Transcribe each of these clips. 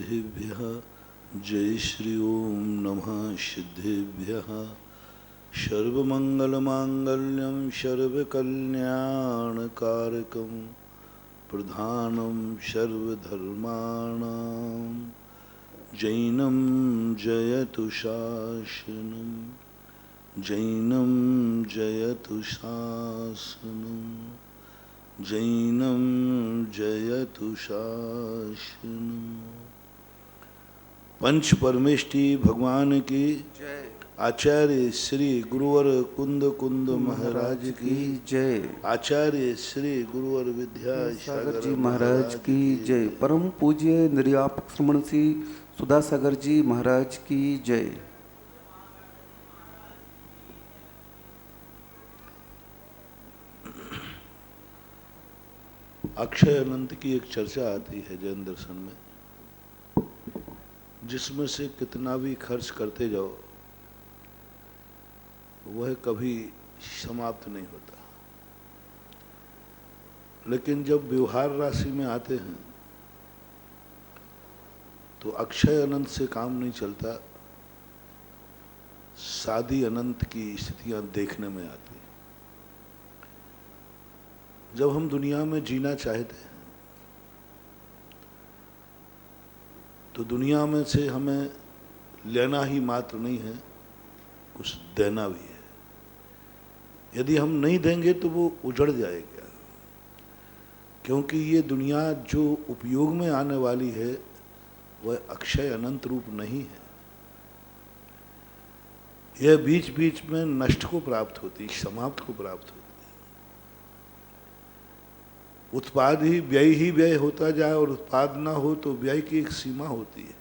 सिद्धिभ्यः। जय श्री ओम नमः सिद्धिभ्यः। सर्वमंगलमांगल्यं सर्वकल्याणकारकं प्रधानं सर्वधर्माणां जैनं जयतु शासनं जैनं जयतु शासनं जैनं जयतु शासनं। पंच परमेष्टि भगवान की जय। आचार्य श्री गुरुवर कुंद कुंद महाराज की जय। आचार्य श्री गुरुवर विद्यासागर जी महाराज की जय। परम पूज्य निर्यापक श्रमण श्री सुधासागर जी महाराज की जय। अक्षय अनंत की एक चर्चा आती है जैन दर्शन में, जिसमें से कितना भी खर्च करते जाओ वह कभी समाप्त नहीं होता। लेकिन जब व्यवहार राशि में आते हैं तो अक्षय अनंत से काम नहीं चलता, सादी अनंत की स्थितियां देखने में आती। जब हम दुनिया में जीना चाहते हैं तो दुनिया में से हमें लेना ही मात्र नहीं है, कुछ देना भी है। यदि हम नहीं देंगे तो वो उजड़ जाएगा, क्योंकि ये दुनिया जो उपयोग में आने वाली है वह अक्षय अनंत रूप नहीं है। यह बीच बीच में नष्ट को प्राप्त होती, समाप्त को प्राप्त होती। उत्पाद ही व्यय होता जाए और उत्पाद ना हो तो व्यय की एक सीमा होती है।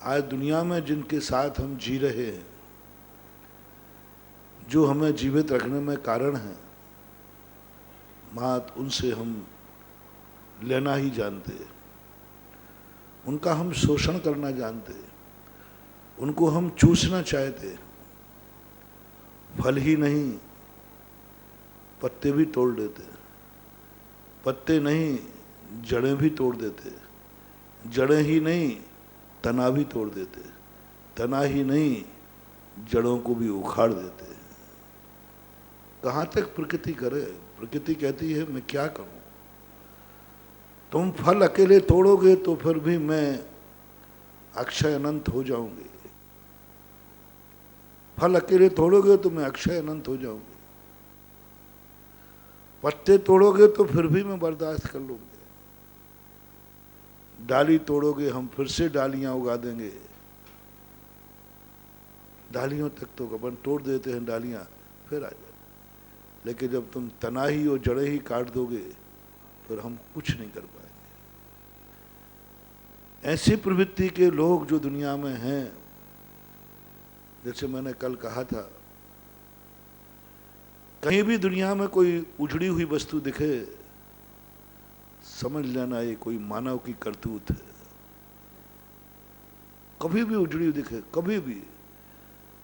आज दुनिया में जिनके साथ हम जी रहे हैं, जो हमें जीवित रखने में कारण है, मात उनसे हम लेना ही जानते हैं, उनका हम शोषण करना जानते हैं, उनको हम चूसना चाहते हैं। फल ही नहीं पत्ते भी तोड़ देते, पत्ते नहीं जड़ें भी तोड़ देते, जड़ें ही नहीं तना भी तोड़ देते, तना ही नहीं जड़ों को भी उखाड़ देते। कहाँ तक प्रकृति करे? प्रकृति कहती है मैं क्या करूं? तुम फल अकेले तोड़ोगे तो फिर भी मैं अक्षय अनंत हो जाऊंगी। फल अकेले तोड़ोगे तो मैं अक्षय अनंत हो जाऊंगी। पत्ते तोड़ोगे तो फिर भी मैं बर्दाश्त कर लूंगी। डाली तोड़ोगे हम फिर से डालियां उगा देंगे। डालियों तक तो अपन तोड़ देते हैं, डालियां फिर आ जाए। लेकिन जब तुम तना ही और जड़े ही काट दोगे फिर हम कुछ नहीं कर पाएंगे। ऐसी प्रवृत्ति के लोग जो दुनिया में हैं, जैसे मैंने कल कहा था, कहीं भी दुनिया में कोई उजड़ी हुई वस्तु दिखे, समझ लेना ये कोई मानव की करतूत है। कभी भी उजड़ी हुई दिखे, कभी भी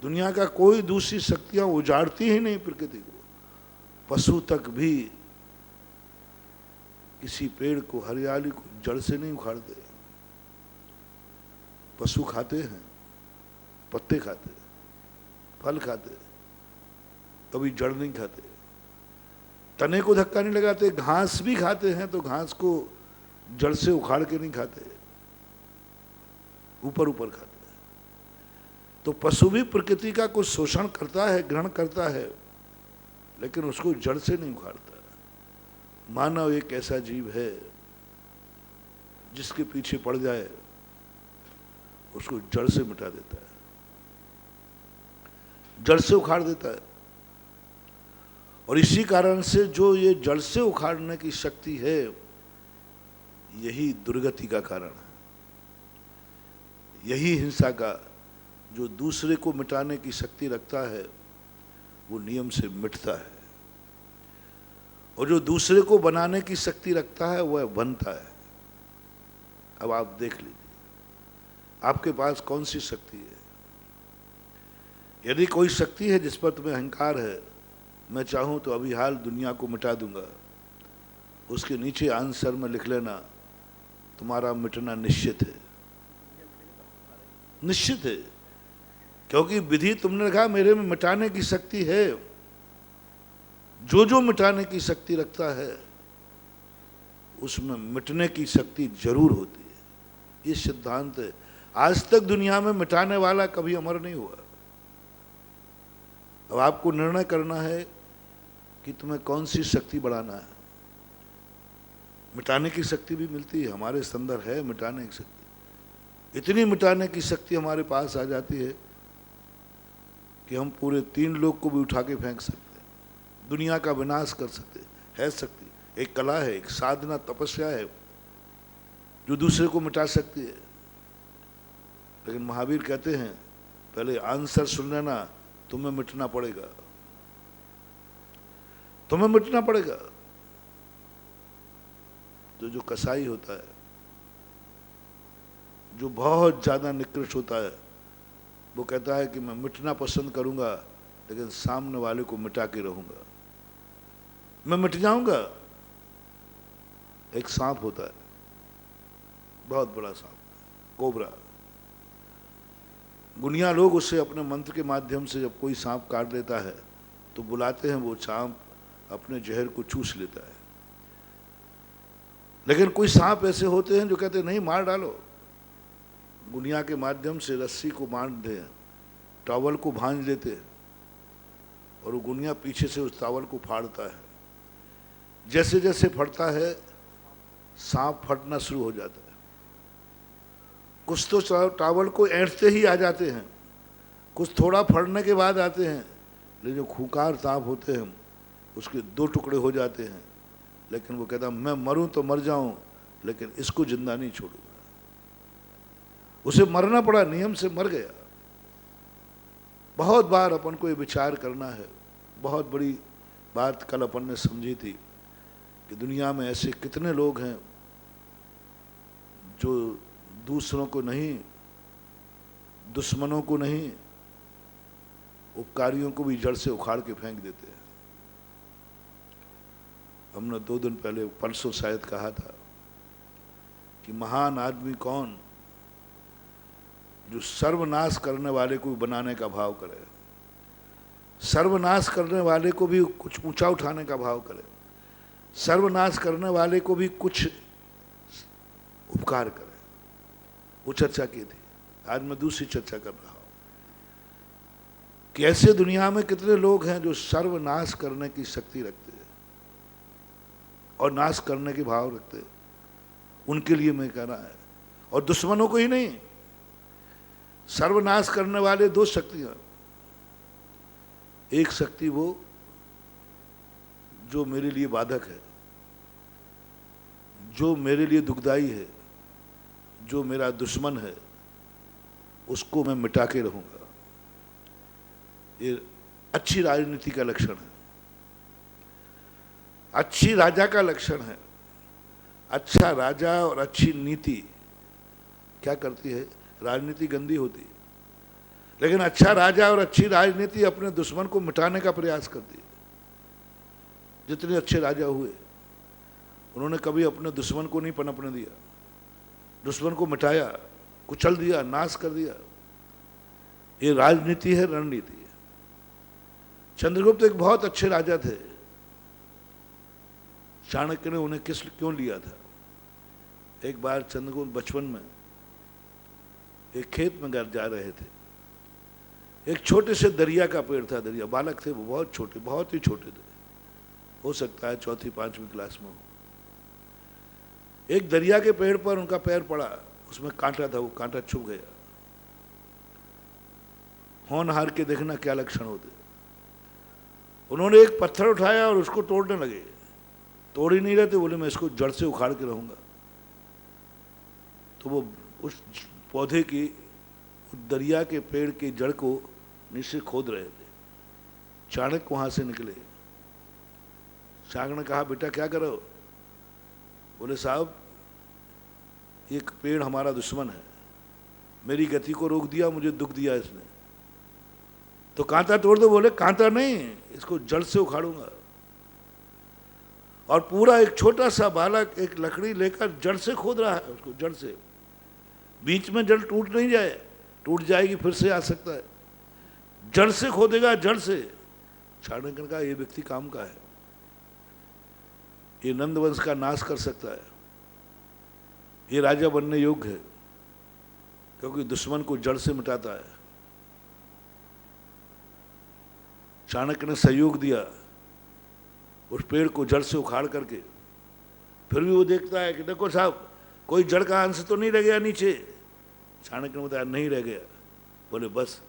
दुनिया का कोई दूसरी शक्तियां उजाड़ती ही नहीं प्रकृति को। पशु तक भी किसी पेड़ को, हरियाली को जड़ से नहीं उखाड़ते। पशु खाते हैं, पत्ते खाते, फल खाते, कभी जड़ नहीं खाते। तने को धक्का नहीं लगाते। घास भी खाते हैं तो घास को जड़ से उखाड़ के नहीं खाते, ऊपर ऊपर खाते हैं। तो पशु भी प्रकृति का कुछ शोषण करता है, ग्रहण करता है, लेकिन उसको जड़ से नहीं उखाड़ता। मानव एक ऐसा जीव है जिसके पीछे पड़ जाए उसको जड़ से मिटा देता है, जड़ से उखाड़ देता है। और इसी कारण से जो ये जड़ से उखाड़ने की शक्ति है, यही दुर्गति का कारण है। यही हिंसा का, जो दूसरे को मिटाने की शक्ति रखता है वो नियम से मिटता है, और जो दूसरे को बनाने की शक्ति रखता है वह बनता है। अब आप देख लीजिए आपके पास कौन सी शक्ति है। यदि कोई शक्ति है जिस पर तुम्हें अहंकार है, मैं चाहूं तो अभी हाल दुनिया को मिटा दूंगा, उसके नीचे आंसर में लिख लेना तुम्हारा मिटना निश्चित है, निश्चित है। क्योंकि विधि, तुमने कहा मेरे में मिटाने की शक्ति है। जो जो मिटाने की शक्ति रखता है उसमें मिटने की शक्ति जरूर होती है। ये सिद्धांत है। आज तक दुनिया में मिटाने वाला कभी अमर नहीं हुआ। अब आपको निर्णय करना है कि तुम्हें कौन सी शक्ति बढ़ाना है। मिटाने की शक्ति भी मिलती है, हमारे अंदर है मिटाने की शक्ति। इतनी मिटाने की शक्ति हमारे पास आ जाती है कि हम पूरे 3 लोग को भी उठा के फेंक सकते हैं, दुनिया का विनाश कर सकते है शक्ति। एक कला है, एक साधना, तपस्या है जो दूसरे को मिटा सकती है। लेकिन महावीर कहते हैं पहले आंसर सुन लेना, तुम्हें मिटना पड़ेगा, तुम्हें मिटना पड़ेगा। तो जो कसाई होता है, जो बहुत ज्यादा निकृष्ट होता है, वो कहता है कि मैं मिटना पसंद करूंगा लेकिन सामने वाले को मिटा के रहूंगा, मैं मिट जाऊंगा। एक सांप होता है, बहुत बड़ा सांप, कोबरा। गुनिया लोग उससे अपने मंत्र के माध्यम से जब कोई सांप काट लेता है तो बुलाते हैं, वो सांप अपने जहर को चूस लेता है। लेकिन कोई सांप ऐसे होते हैं जो कहते हैं नहीं, मार डालो। गुनिया के माध्यम से रस्सी को बांध दे, टॉवल को भांज लेते हैं और वो गुनिया पीछे से उस टॉवल को फाड़ता है। जैसे जैसे फटता है सांप फटना शुरू हो जाता है। कुछ तो टॉवल को ऐंठते ही आ जाते हैं, कुछ थोड़ा फटने के बाद आते हैं, लेकिन जो खूंखार सांप होते हैं उसके 2 टुकड़े हो जाते हैं। लेकिन वो कहता मैं मरूं तो मर जाऊं लेकिन इसको जिंदा नहीं छोड़ूंगा। उसे मरना पड़ा, नियम से मर गया। बहुत बार अपन को ये विचार करना है। बहुत बड़ी बात कल अपन ने समझी थी कि दुनिया में ऐसे कितने लोग हैं जो दूसरों को नहीं, दुश्मनों को नहीं, उपकारियों को भी जड़ से उखाड़ के फेंक देते हैं। हमने 2 दिन पहले, परसों शायद कहा था कि महान आदमी कौन, जो सर्वनाश करने वाले को बनाने का भाव करे, सर्वनाश करने वाले को भी कुछ ऊंचा उठाने का भाव करे, सर्वनाश करने वाले को भी कुछ उपकार करे। वो चर्चा की थी। आज मैं दूसरी चर्चा कर रहा हूं कि ऐसे दुनिया में कितने लोग हैं जो सर्वनाश करने की शक्ति रखते हैं और नाश करने के भाव रखते हैं। उनके लिए मैं कह रहा है, और दुश्मनों को ही नहीं। सर्वनाश करने वाले 2 शक्तियां, एक शक्ति वो जो मेरे लिए बाधक है, जो मेरे लिए दुखदाई है, जो मेरा दुश्मन है, उसको मैं मिटा के रहूंगा। ये अच्छी राजनीति का लक्षण है, अच्छी राजा का लक्षण है। अच्छा राजा और अच्छी नीति क्या करती है? राजनीति गंदी होती है, लेकिन अच्छा राजा और अच्छी राजनीति अपने दुश्मन को मिटाने का प्रयास करती है। जितने अच्छे राजा हुए उन्होंने कभी अपने दुश्मन को नहीं पनपने दिया, दुश्मन को मिटाया, कुचल दिया, नाश कर दिया। ये राजनीति है, रणनीति है। चंद्रगुप्त एक बहुत अच्छे राजा थे। चाणक्य ने उन्हें क्यों लिया था? एक बार चंद्रगुप्त बचपन में एक खेत में जा रहे थे। एक छोटे से दरिया का पेड़ था, दरिया, बालक थे वो, बहुत छोटे, बहुत ही छोटे थे, हो सकता है 4वीं 5वीं क्लास में हो। एक दरिया के पेड़ पर उनका पैर पड़ा, उसमें कांटा था, वो कांटा छुप गया। होनहार के देखना क्या लक्षण होते। उन्होंने एक पत्थर उठाया और उसको तोड़ने लगे। तोड़ ही नहीं रहे थे, बोले मैं इसको जड़ से उखाड़ के रहूंगा। तो वो उस पौधे की, उस दरिया के पेड़ की जड़ को नीचे खोद रहे थे। चाणक्य वहां से निकले। चाणक्य ने कहा बेटा क्या करो? बोले साहब ये पेड़ हमारा दुश्मन है, मेरी गति को रोक दिया, मुझे दुख दिया इसने, तो कांटा तोड़ दो। बोले कांटा नहीं, इसको जड़ से उखाड़ूंगा। और पूरा एक छोटा सा बालक एक लकड़ी लेकर जड़ से खोद रहा है उसको, जड़ से। बीच में जड़ टूट नहीं जाए, टूट जाएगी फिर से आ सकता है, जड़ से खोदेगा, जड़ से। चाणक्य ने कहा ये व्यक्ति काम का है, ये नंद वंश का नाश कर सकता है, ये राजा बनने योग्य है, क्योंकि दुश्मन को जड़ से मिटाता है। चाणक्य ने सहयोग दिया उस पेड़ को जड़ से उखाड़ करके। फिर भी वो देखता है कि देखो साहब कोई जड़ का अंश तो नहीं रह गया नीचे। चाणक्य ने बताया नहीं रह गया। बोले बस,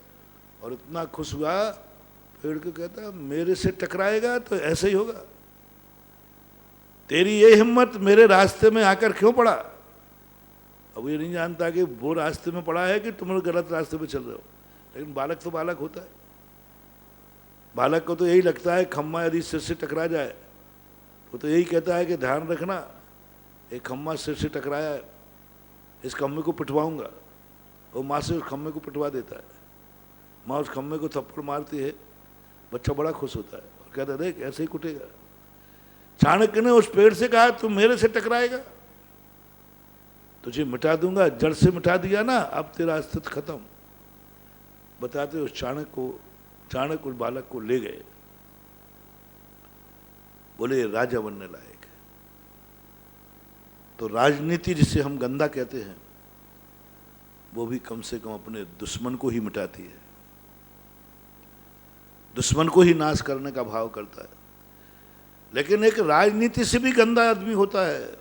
और इतना खुश हुआ, पेड़ को कहता मेरे से टकराएगा तो ऐसे ही होगा, तेरी ये हिम्मत मेरे रास्ते में आकर क्यों पड़ा। अब ये नहीं जानता कि वो रास्ते में पड़ा है कि तुम लोग गलत रास्ते पे चल रहे हो। लेकिन बालक तो बालक होता है, बालक को तो यही लगता है खम्मा यदि सिर से टकरा जाए वो तो यही कहता है कि ध्यान रखना एक खम्मा सिर से टकराया है, इस खम्मे को पिटवाऊंगा। वो माँ से उस खम्मे को पिटवा देता है, माँ उस खम्मे को थप्पड़ मारती है, बच्चा बड़ा खुश होता है और कहता है देख ऐसे ही कुटेगा। चाणक्य ने उस पेड़ से कहा तुम मेरे से टकराएगा, तुझे मिटा दूंगा, जड़ से मिटा दिया ना, अब तेरा अस्तित्व खत्म। बताते उस चाणक्य उस बालक को ले गए, बोले राजा बनने लायक है। तो राजनीति जिसे हम गंदा कहते हैं वो भी कम से कम अपने दुश्मन को ही मिटाती है, दुश्मन को ही नाश करने का भाव करता है। लेकिन एक राजनीति से भी गंदा आदमी होता है,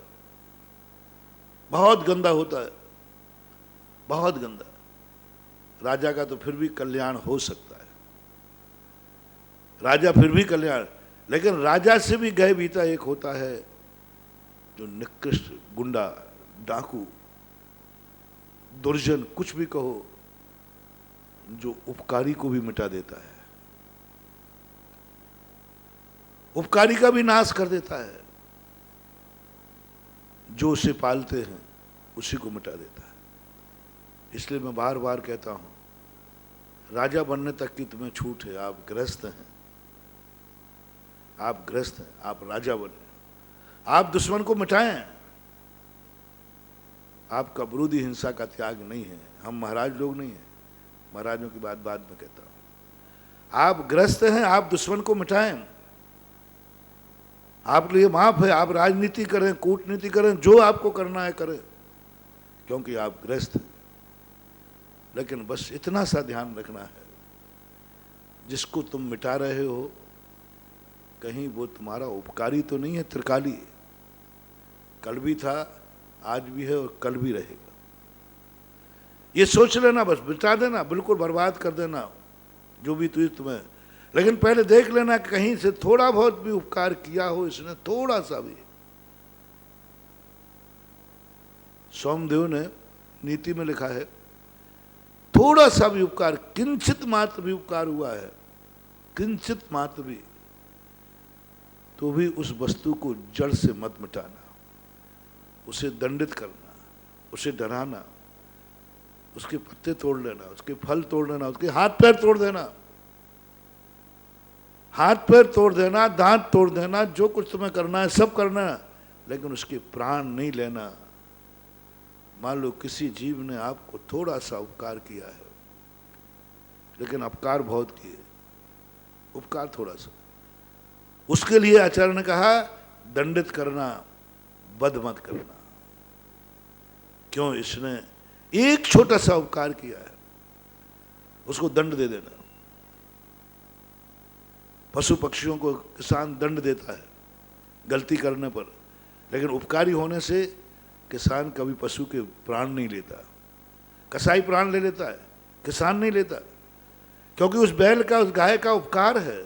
बहुत गंदा होता है, बहुत गंदा। राजा का तो फिर भी कल्याण हो सकता है, राजा फिर भी कल्याण। लेकिन राजा से भी गए बीता एक होता है जो निकृष्ट गुंडा, डाकू, दुर्जन, कुछ भी कहो, जो उपकारी को भी मिटा देता है, उपकारी का भी नाश कर देता है, जो उसे पालते हैं उसी को मिटा देता है। इसलिए मैं बार बार कहता हूं राजा बनने तक की तुम्हें छूट है, आप गृहस्थ हैं, आप गृहस्थ हैं, आप राजा बने, आप दुश्मन को मिटाएं। आपका विरोधी हिंसा का त्याग नहीं है, हम महाराज लोग नहीं हैं, महाराजों की बात बाद में कहता हूं। आप गृहस्थ हैं, आप दुश्मन को मिटाएं, आपके लिए माफ है, आप राजनीति करें, कूटनीति करें, जो आपको करना है करें, क्योंकि आप गृहस्थ हैं। लेकिन बस इतना सा ध्यान रखना है, जिसको तुम मिटा रहे हो कहीं वो तुम्हारा उपकारी तो नहीं है, त्रिकाली, कल भी था, आज भी है और कल भी रहेगा। ये सोच लेना, बस मिटा देना, बिल्कुल बर्बाद कर देना जो भी तुम्हें। लेकिन पहले देख लेना कि कहीं से थोड़ा बहुत भी उपकार किया हो इसने, थोड़ा सा भी। सोमदेव ने नीति में लिखा है थोड़ा सा भी उपकार, किंचित मात्र भी उपकार हुआ है, किंचित मात्र भी, तो भी उस वस्तु को जड़ से मत मिटाना, उसे दंडित करना, उसे डराना, उसके पत्ते तोड़ लेना, उसके फल तोड़ लेना, उसके हाथ पैर तोड़ देना, हाथ पैर तोड़ देना, दांत तोड़ देना, जो कुछ तुम्हें करना है सब करना, लेकिन उसके प्राण नहीं लेना। मान लो किसी जीव ने आपको थोड़ा सा उपकार किया है, लेकिन अपकार बहुत किए, उपकार थोड़ा सा, उसके लिए आचार्य ने कहा दंडित करना, वध मत करना। क्यों? इसने एक छोटा सा उपकार किया है, उसको दंड दे देना। पशु पक्षियों को किसान दंड देता है गलती करने पर, लेकिन उपकारी होने से किसान कभी पशु के प्राण नहीं लेता। कसाई प्राण ले लेता है, किसान नहीं लेता, क्योंकि उस बैल का, उस गाय का उपकार है।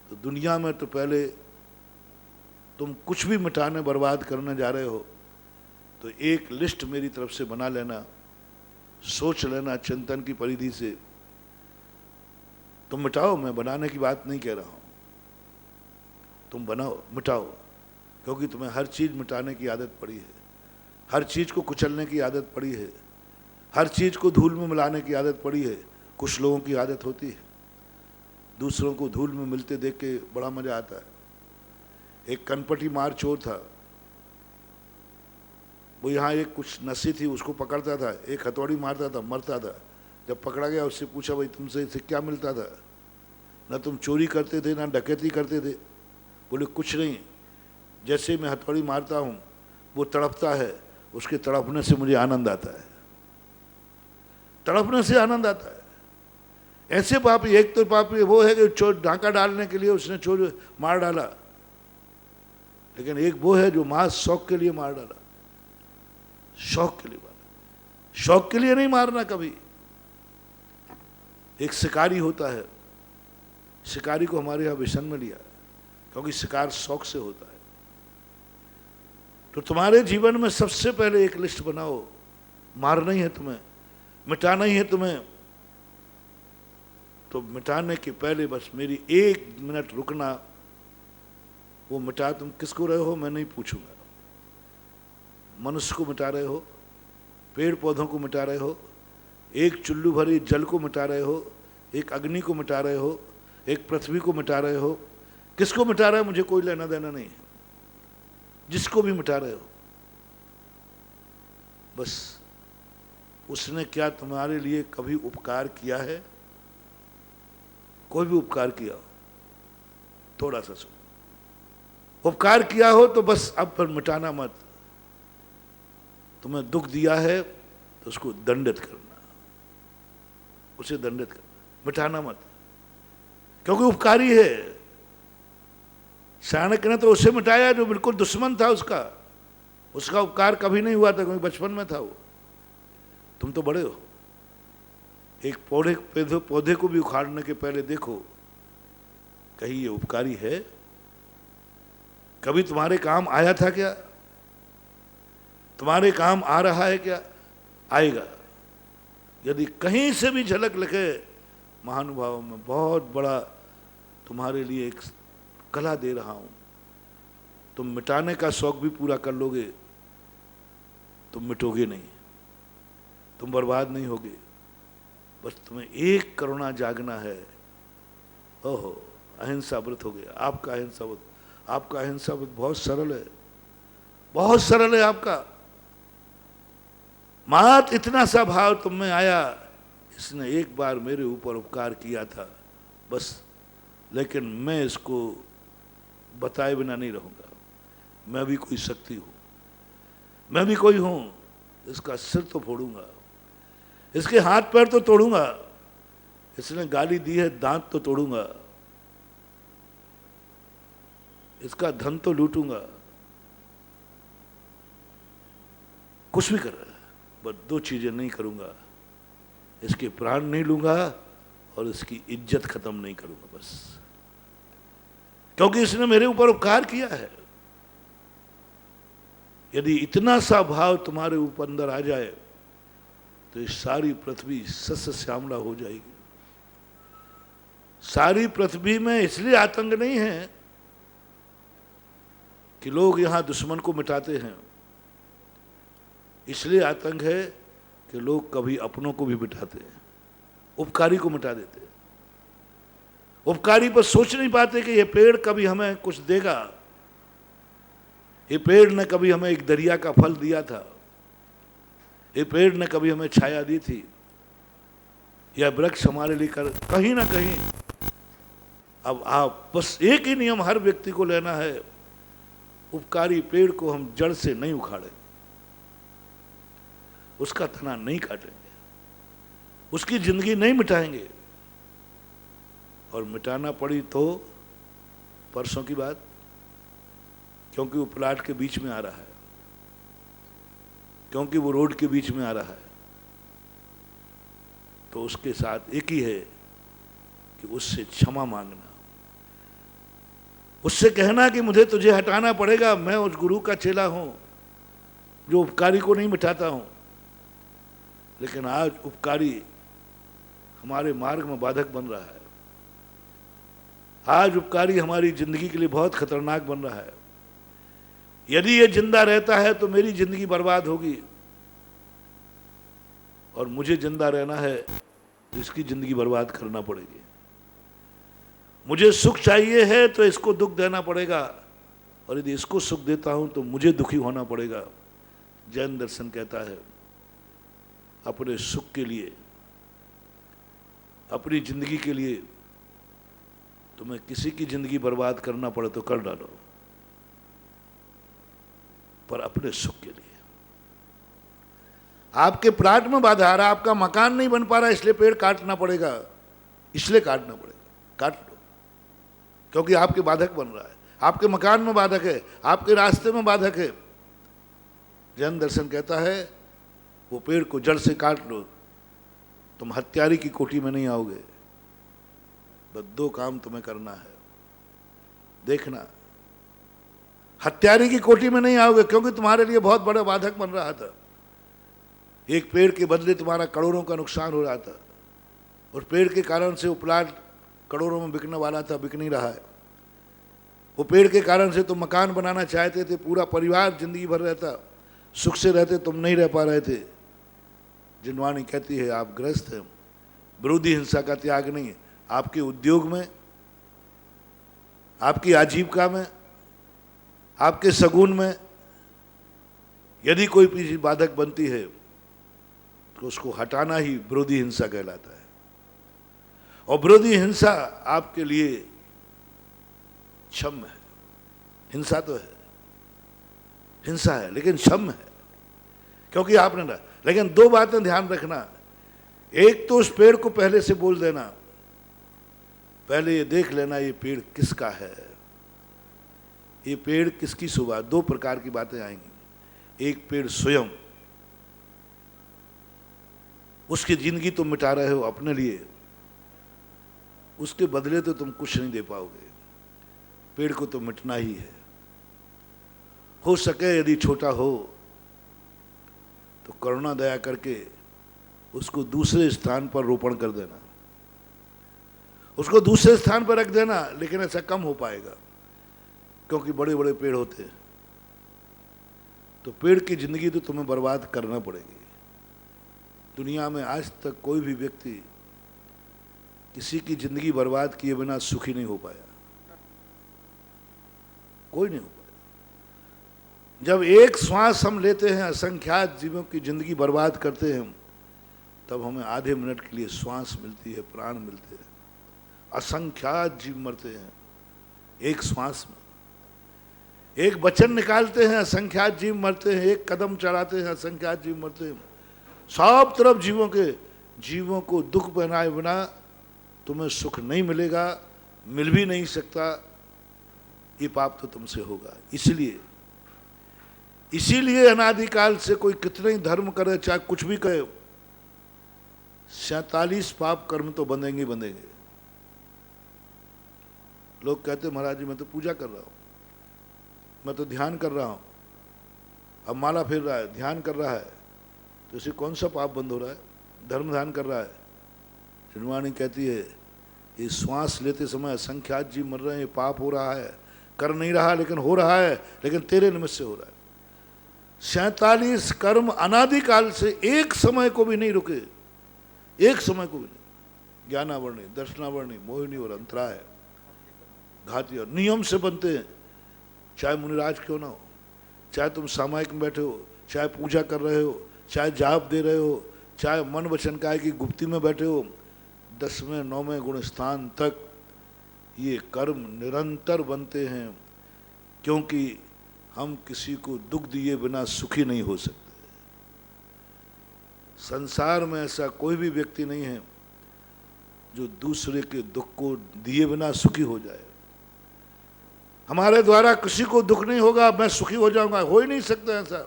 तो दुनिया में तो पहले तुम कुछ भी मिटाने, बर्बाद करने जा रहे हो तो एक लिस्ट मेरी तरफ से बना लेना, सोच लेना चिंतन की परिधि से। तुम मिटाओ, मैं बनाने की बात नहीं कह रहा हूं, तुम बनाओ, मिटाओ, क्योंकि तुम्हें हर चीज मिटाने की आदत पड़ी है, हर चीज को कुचलने की आदत पड़ी है, हर चीज को धूल में मिलाने की आदत पड़ी है। कुछ लोगों की आदत होती है दूसरों को धूल में मिलते देख के बड़ा मजा आता है, एक कनपटी मार चोर था, वो यहाँ एक कुछ नशे थी उसको पकड़ता था, एक हथौड़ी मारता था, मरता था। जब पकड़ा गया उससे पूछा भाई तुमसे इसे क्या मिलता था, ना तुम चोरी करते थे ना डकैती करते थे। बोले कुछ नहीं, जैसे मैं हथौड़ी मारता हूँ वो तड़पता है, उसके तड़पने से मुझे आनंद आता है, तड़पने से आनंद आता है। ऐसे पापी, एक तो पापी वो है कि चोर ढांका डालने के लिए उसने चोर मार डाला, लेकिन एक वो है जो मां शौक के लिए मार डाला, शौक के लिए मारा। शौक के लिए नहीं मारना कभी। एक शिकारी होता है, शिकारी को हमारे यहाँ व्यसन में लिया क्योंकि शिकार शौक से होता है। तो तुम्हारे जीवन में सबसे पहले एक लिस्ट बनाओ, मारना ही है तुम्हें, मिटाना ही है तुम्हें, तो मिटाने के पहले बस मेरी 1 मिनट रुकना। वो मिटा तुम किसको रहे हो मैं नहीं पूछूंगा, मनुष्य को मिटा रहे हो, पेड़ पौधों को मिटा रहे हो, एक चुल्लू भरी जल को मिटा रहे हो, एक अग्नि को मिटा रहे हो, एक पृथ्वी को मिटा रहे हो। किसको मिटा रहे हो मुझे कोई लेना देना नहीं है, जिसको भी मिटा रहे हो बस उसने क्या तुम्हारे लिए कभी उपकार किया है? कोई भी उपकार किया हो थोड़ा सा सुनो, उपकार किया हो तो बस अब पर मिटाना मत। तुम्हें दुख दिया है तो उसको दंडित करना, उसे दंडित करना, मिटाना मत, क्योंकि उपकारी है। शानक ने तो उसे मिटाया जो बिल्कुल दुश्मन था उसका, उसका उपकार कभी नहीं हुआ था क्योंकि बचपन में था वो। तुम तो बड़े हो, एक पौधे को भी उखाड़ने के पहले देखो कहीं ये उपकारी है, कभी तुम्हारे काम आया था क्या, तुम्हारे काम आ रहा है क्या? आएगा। यदि कहीं से भी झलक लगे महानुभावों में बहुत बड़ा तुम्हारे लिए एक कला दे रहा हूं, तुम मिटाने का शौक भी पूरा कर लोगे, तुम मिटोगे नहीं, तुम बर्बाद नहीं होगे। बस तुम्हें एक करुणा जागना है। ओहो, अहिंसा व्रत हो गया आपका। अहिंसा व्रत, आपका अहिंसा व्रत बहुत सरल है, बहुत सरल है आपका। मात इतना सा भाव तुम में आया, इसने एक बार मेरे ऊपर उपकार किया था बस, लेकिन मैं इसको बताए बिना नहीं रहूंगा। मैं भी कोई शक्ति हूं, मैं भी कोई हूं, इसका सिर तो फोड़ूंगा, इसके हाथ पैर तो तोड़ूंगा, इसने गाली दी है दांत तो तोड़ूंगा, इसका धन तो लूटूंगा, कुछ भी कर रहा है, बस 2 चीजें नहीं करूंगा, इसके प्राण नहीं लूंगा और इसकी इज्जत खत्म नहीं करूंगा बस, क्योंकि इसने मेरे ऊपर उपकार किया है। यदि इतना सा भाव तुम्हारे ऊपर अंदर आ जाए तो ये सारी पृथ्वी सस्य श्यामला हो जाएगी। सारी पृथ्वी में इसलिए आतंक नहीं है कि लोग यहां दुश्मन को मिटाते हैं, इसलिए आतंक है कि लोग कभी अपनों को भी मिटाते हैं, उपकारी को मिटा देते हैं। उपकारी पर सोच नहीं पाते कि ये पेड़ कभी हमें कुछ देगा, ये पेड़ ने कभी हमें एक दरिया का फल दिया था, ये पेड़ ने कभी हमें छाया दी थी, यह वृक्ष हमारे लिए कहीं ना कहीं। अब आप बस एक ही नियम हर व्यक्ति को लेना है, उपकारी पेड़ को हम जड़ से नहीं उखाड़ेंगे, उसका तना नहीं काटेंगे, उसकी जिंदगी नहीं मिटाएंगे। और मिटाना पड़ी तो परसों की बात, क्योंकि वो प्लाट के बीच में आ रहा है, क्योंकि वो रोड के बीच में आ रहा है, तो उसके साथ एक ही है कि उससे क्षमा मांगना, उससे कहना कि मुझे तुझे हटाना पड़ेगा, मैं उस गुरु का चेला हूं जो उपकारी को नहीं मिटाता हूं, लेकिन आज उपकारी हमारे मार्ग में बाधक बन रहा है, आज उपकारी हमारी जिंदगी के लिए बहुत खतरनाक बन रहा है। यदि ये जिंदा रहता है तो मेरी जिंदगी बर्बाद होगी, और मुझे जिंदा रहना है तो इसकी जिंदगी बर्बाद करना पड़ेगी। मुझे सुख चाहिए है तो इसको दुख देना पड़ेगा, और यदि इसको सुख देता हूं तो मुझे दुखी होना पड़ेगा। जैन दर्शन कहता है अपने सुख के लिए, अपनी जिंदगी के लिए तुम्हें किसी की जिंदगी बर्बाद करना पड़े तो कर डालो, पर अपने सुख के लिए। आपके प्लाट में बाधा आ रहा, आपका मकान नहीं बन पा रहा, इसलिए पेड़ काटना पड़ेगा, इसलिए काटना पड़ेगा, काट लो, क्योंकि आपके बाधक बन रहा है, आपके मकान में बाधक है, आपके रास्ते में बाधक है। जैन दर्शन कहता है वो पेड़ को जड़ से काट लो, तुम हत्यारे की कोठी में नहीं आओगे। बस दो काम तुम्हें करना है, देखना हत्यारे की कोठी में नहीं आओगे, क्योंकि तुम्हारे लिए बहुत बड़ा बाधक बन रहा था। एक पेड़ के बदले तुम्हारा करोड़ों का नुकसान हो रहा था, और पेड़ के कारण से वो प्लाट करोड़ों में बिकने वाला था, बिक नहीं रहा है। वो पेड़ के कारण से तुम मकान बनाना चाहते थे, पूरा परिवार जिंदगी भर रहता, सुख से रहते, तुम नहीं रह पा रहे थे। जिनवाणी कहती है आप ग्रस्त हैं, विरोधी हिंसा का त्याग नहीं, आपके उद्योग में, आपकी आजीविका में, आपके सगुन में यदि कोई चीज बाधक बनती है तो उसको हटाना ही विरोधी हिंसा कहलाता है। और विरोधी हिंसा आपके लिए क्षम्य है। हिंसा तो है, हिंसा है, लेकिन क्षम्य है, क्योंकि आपने ना। लेकिन दो बातें ध्यान रखना, एक तो उस पेड़ को पहले से बोल देना, पहले ये देख लेना ये पेड़ किसका है, ये पेड़ किसकी सुबह। दो प्रकार की बातें आएंगी। एक पेड़ स्वयं, उसकी जिंदगी तुम मिटा रहे हो अपने लिए, उसके बदले तो तुम कुछ नहीं दे पाओगे, पेड़ को तो मिटना ही है। हो सके यदि छोटा हो तो करुणा दया करके उसको दूसरे स्थान पर रोपण कर देना, उसको दूसरे स्थान पर रख देना, लेकिन ऐसा कम हो पाएगा क्योंकि बड़े बड़े पेड़ होते हैं। तो पेड़ की जिंदगी तो तुम्हें बर्बाद करना पड़ेगी। दुनिया में आज तक कोई भी व्यक्ति किसी की जिंदगी बर्बाद किए बिना सुखी नहीं हो पाया, कोई नहीं हो पाया। जब एक श्वास हम लेते हैं, असंख्यात जीवों की जिंदगी बर्बाद करते हैं, तब हमें आधे मिनट के लिए श्वास मिलती है, प्राण मिलते हैं। असंख्यात जीव मरते हैं एक श्वास में, एक वचन निकालते हैं, असंख्यात जीव मरते हैं, एक कदम चढ़ाते हैं, असंख्यात जीव मरते हैं। सब तरफ जीवों को दुख पहनाए बिना तुम्हें सुख नहीं मिलेगा, मिल भी नहीं सकता। ये पाप तो तुमसे होगा। इसीलिए अनादिकाल से कोई कितने ही धर्म करे, चाहे कुछ भी करे, 47 पाप कर्म तो बंधेंगे बंधेंगे। लोग कहते महाराज जी मैं तो पूजा कर रहा हूं, मैं तो ध्यान कर रहा हूं, अब माला फेर रहा है, ध्यान कर रहा है, तो इसे कौन सा पाप बंद हो रहा है? धर्म ध्यान कर रहा है। जिनवाणी कहती है ये श्वास लेते समय असंख्यात जीव मर रहे हैं, ये पाप हो रहा है, कर नहीं रहा लेकिन हो रहा है, लेकिन तेरे निमित्त से हो रहा है। 47 कर्म अनादिकाल से एक समय को भी नहीं रुके, एक समय को भी नहीं। ज्ञानावर्णी, दर्शनावर्णी, मोहिनी और अंतराय, घाती और नियम से बनते हैं। चाहे मुनिराज क्यों ना हो, चाहे तुम सामायिक में बैठे हो, चाहे पूजा कर रहे हो, चाहे जाप दे रहे हो, चाहे मन वचन काय की गुप्ती में बैठे हो, 10वें 9वें गुण स्थान तक ये कर्म निरंतर बनते हैं, क्योंकि हम किसी को दुख दिए बिना सुखी नहीं हो सकते। संसार में ऐसा कोई भी व्यक्ति नहीं है जो दूसरे के दुख को दिए बिना सुखी हो जाए। हमारे द्वारा किसी को दुख नहीं होगा, मैं सुखी हो जाऊंगा, हो ही नहीं सकता ऐसा।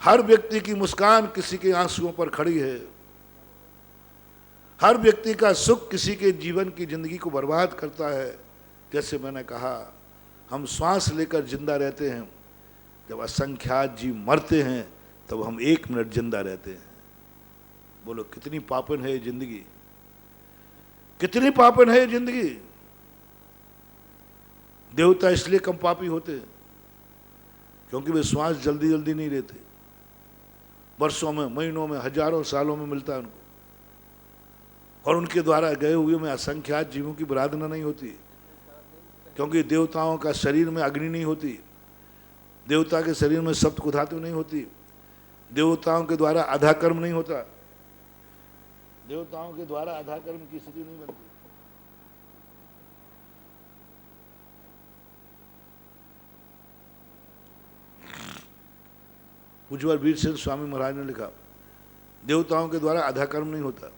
हर व्यक्ति की मुस्कान किसी के आंसुओं पर खड़ी है। हर व्यक्ति का सुख किसी के जीवन की जिंदगी को बर्बाद करता है। जैसे मैंने कहा, हम श्वास लेकर जिंदा रहते हैं, जब असंख्यात जीव मरते हैं तब हम 1 मिनट जिंदा रहते हैं। बोलो कितनी पापन है ये जिंदगी, कितनी पापन है ये जिंदगी। देवता इसलिए कम पापी होते हैं क्योंकि वे श्वास जल्दी जल्दी नहीं लेते, वर्षों में, महीनों में, हजारों सालों में मिलता है उनको, और उनके द्वारा गए हुए में असंख्यात जीवों की बरादना नहीं होती। क्योंकि देवताओं का शरीर में अग्नि नहीं होती, देवता के शरीर में सप्त कुधातु नहीं होती, देवताओं के द्वारा आधा कर्म नहीं होता, देवताओं के द्वारा आधा कर्म की स्थिति नहीं बनती। पूज्यवर वीर सिंह स्वामी महाराज ने लिखा, देवताओं के द्वारा आधा कर्म नहीं होता,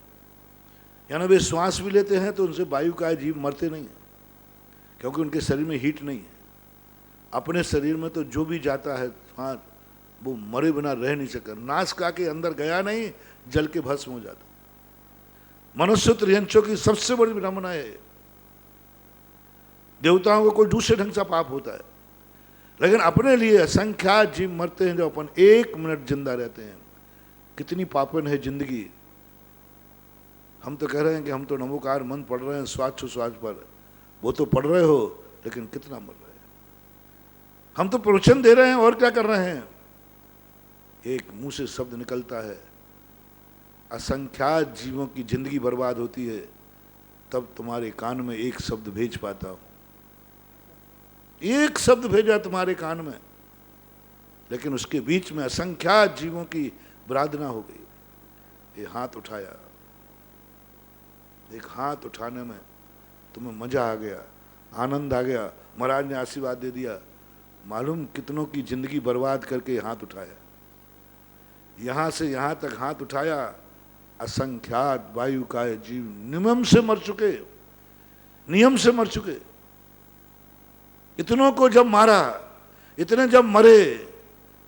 यानी वे श्वास भी लेते हैं तो उनसे वायु का जीव मरते नहीं है, क्योंकि उनके शरीर में हीट नहीं है। अपने शरीर में तो जो भी जाता है श्वास, वो मरे बिना रह नहीं सकता, नासिका के अंदर गया नहीं, जल के भस्म हो जाता। मनुष्य त्रियंचों की सबसे बड़ी विडंबना है। देवताओं को कोई दूसरे ढंग से पाप होता है, लेकिन अपने लिए असंख्यात जीव मरते हैं जो अपन 1 मिनट जिंदा रहते हैं। कितनी पापन है जिंदगी। हम तो कह रहे हैं कि हम तो नमोकार मंत्र पढ़ रहे हैं श्वासोच्छ्वास पर, वो तो पढ़ रहे हो, लेकिन कितना मर रहे हैं। हम तो प्रवचन दे रहे हैं और क्या कर रहे हैं। एक मुंह से शब्द निकलता है, असंख्यात जीवों की जिंदगी बर्बाद होती है, तब तुम्हारे कान में एक शब्द भेज पाता हूं। एक शब्द भेजा तुम्हारे कान में, लेकिन उसके बीच में असंख्यात जीवों की बरादना हो गई। ये हाथ उठाया, एक हाथ उठाने में तुम्हें मजा आ गया, आनंद आ गया, महाराज ने आशीर्वाद दे दिया। मालूम कितनों की जिंदगी बर्बाद करके हाथ उठाया। यहां से यहां तक हाथ उठाया, असंख्यात वायु का जीव नियम से मर चुके, नियम से मर चुके। इतनों को जब मारा, इतने जब मरे,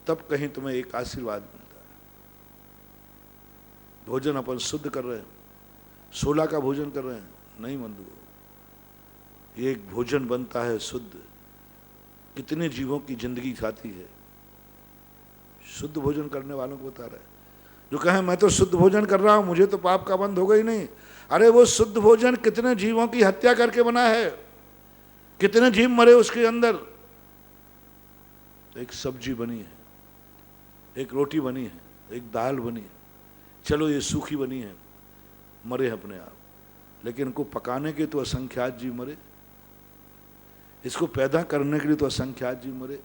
तब कहीं तुम्हें एक आशीर्वाद मिलता है। भोजन अपन शुद्ध कर रहे हैं, 16 का भोजन कर रहे हैं, नहीं बंधु। एक भोजन बनता है शुद्ध, कितने जीवों की जिंदगी खाती है। शुद्ध भोजन करने वालों को बता रहा है। जो कहे मैं तो शुद्ध भोजन कर रहा हूं, मुझे तो पाप का बंध होगा ही नहीं। अरे वो शुद्ध भोजन कितने जीवों की हत्या करके बना है, कितने जीव मरे उसके अंदर। एक सब्जी बनी है, एक रोटी बनी है, एक दाल बनी है, चलो ये सूखी बनी है, मरे अपने आप, लेकिन इनको पकाने के तो असंख्यात जीव मरे, इसको पैदा करने के लिए तो असंख्यात जीव मरे।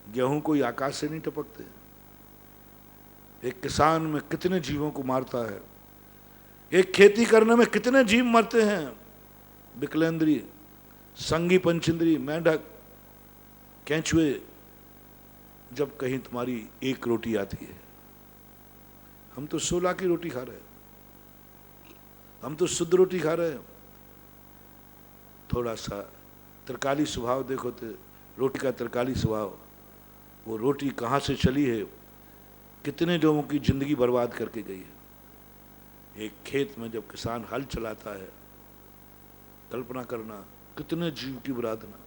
गेहूं कोई आकाश से नहीं टपकते। एक किसान में कितने जीवों को मारता है, एक खेती करने में कितने जीव मरते हैं। विकलेंद्री, संगी पंचेंद्री, मेंढक, केंचुए, जब कहीं तुम्हारी एक रोटी आती है। हम तो 16 की रोटी खा रहे हैं, हम तो शुद्ध रोटी खा रहे हैं। थोड़ा सा तरकाली स्वभाव देखो तो रोटी का तरकाली स्वभाव, वो रोटी कहाँ से चली है, कितने लोगों की जिंदगी बर्बाद करके गई है। एक खेत में जब किसान हल चलाता है, कल्पना करना कितने जीव की बरादना।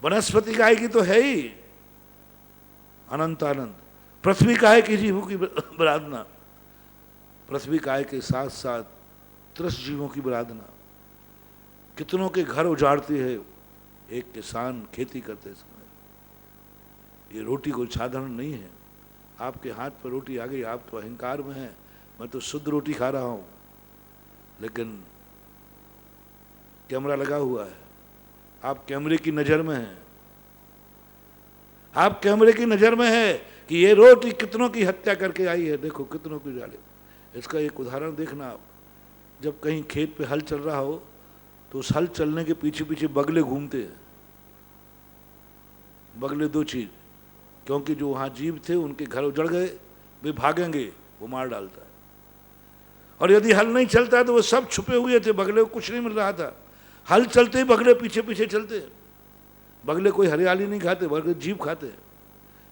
वनस्पति काय की तो है ही अनंत आनंद, पृथ्वी काय की जीवों की बरादना, पृथ्वी काय के साथ साथ 30 जीवों की बरादना। कितनों के घर उजाड़ती है एक किसान खेती करते समय। ये रोटी कोई साधारण नहीं है। आपके हाथ पर रोटी आ गई, आप तो अहंकार में हैं, मैं तो शुद्ध रोटी खा रहा हूं, लेकिन कैमरा लगा हुआ है, आप कैमरे की नजर में हैं, आप कैमरे की नजर में है कि ये रोटी कितनों की हत्या करके आई है। देखो कितनों की उजाड़े। इसका एक उदाहरण देखना आप, जब कहीं खेत पे हल चल रहा हो तो उस हल चलने के पीछे पीछे बगले घूमते हैं। बगले 2 चीज, क्योंकि जो वहां जीव थे उनके घर उजड़ गए, वे भागेंगे, वो मार डालता है। और यदि हल नहीं चलता है तो वो सब छुपे हुए थे, बगले को कुछ नहीं मिल रहा था। हल चलते ही बगले पीछे पीछे चलते हैं। बगले कोई हरियाली नहीं खाते, बगले जीव खाते हैं,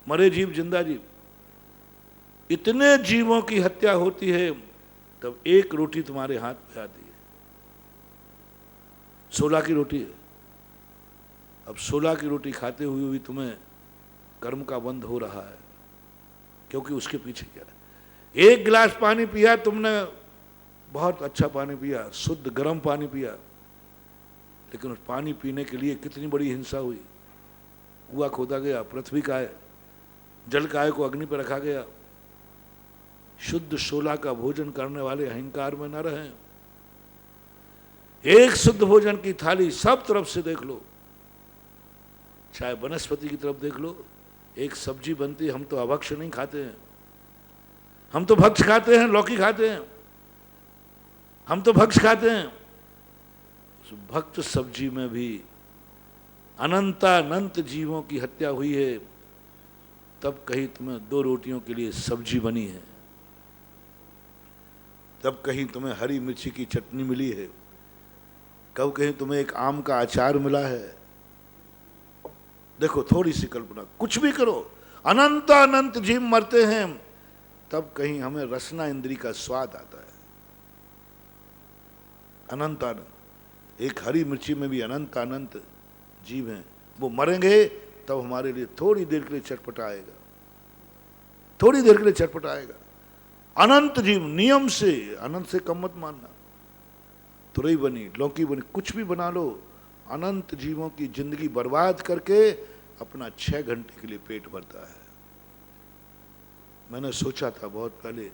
मरे जीव, जिंदा जीव। इतने जीवों की हत्या होती है, तब एक रोटी तुम्हारे हाथ पे आती है। 16 की रोटी है। अब 16 की रोटी खाते हुए भी तुम्हें कर्म का बंध हो रहा है, क्योंकि उसके पीछे क्या है। 1 गिलास पानी पिया तुमने, बहुत अच्छा पानी पिया, शुद्ध गर्म पानी पिया, लेकिन उस पानी पीने के लिए कितनी बड़ी हिंसा हुई। कुआं खोदा गया, पृथ्वी का है, जल काय को अग्नि पर रखा गया। शुद्ध 16 का भोजन करने वाले अहंकार में न रहें। एक शुद्ध भोजन की थाली सब तरफ से देख लो, चाहे वनस्पति की तरफ देख लो, एक सब्जी बनती है, हम तो अभक्ष नहीं खाते हैं, हम तो भक्ष खाते हैं, लौकी खाते हैं, हम तो भक्ष खाते हैं। उस भक्त सब्जी में भी अनंतानंत जीवों की हत्या हुई है, तब कहीं तुम्हें 2 रोटियों के लिए सब्जी बनी है, तब कहीं तुम्हें हरी मिर्ची की चटनी मिली है, कब कहीं तुम्हें एक आम का अचार मिला है। देखो थोड़ी सी कल्पना, कुछ भी करो, अनंतानंत जीव मरते हैं, तब कहीं हमें रसना इंद्री का स्वाद आता है। अनंतानंत, एक हरी मिर्ची में भी अनंतानंत जीव हैं, वो मरेंगे तब हमारे लिए थोड़ी देर के लिए चटपटा आएगा, थोड़ी देर के लिए चटपटा आएगा। अनंत जीव, नियम से, अनंत से कम मत मानना। तुरई बनी, लौकी बनी, कुछ भी बना लो, अनंत जीवों की जिंदगी बर्बाद करके अपना 6 घंटे के लिए पेट भरता है। मैंने सोचा था बहुत पहले,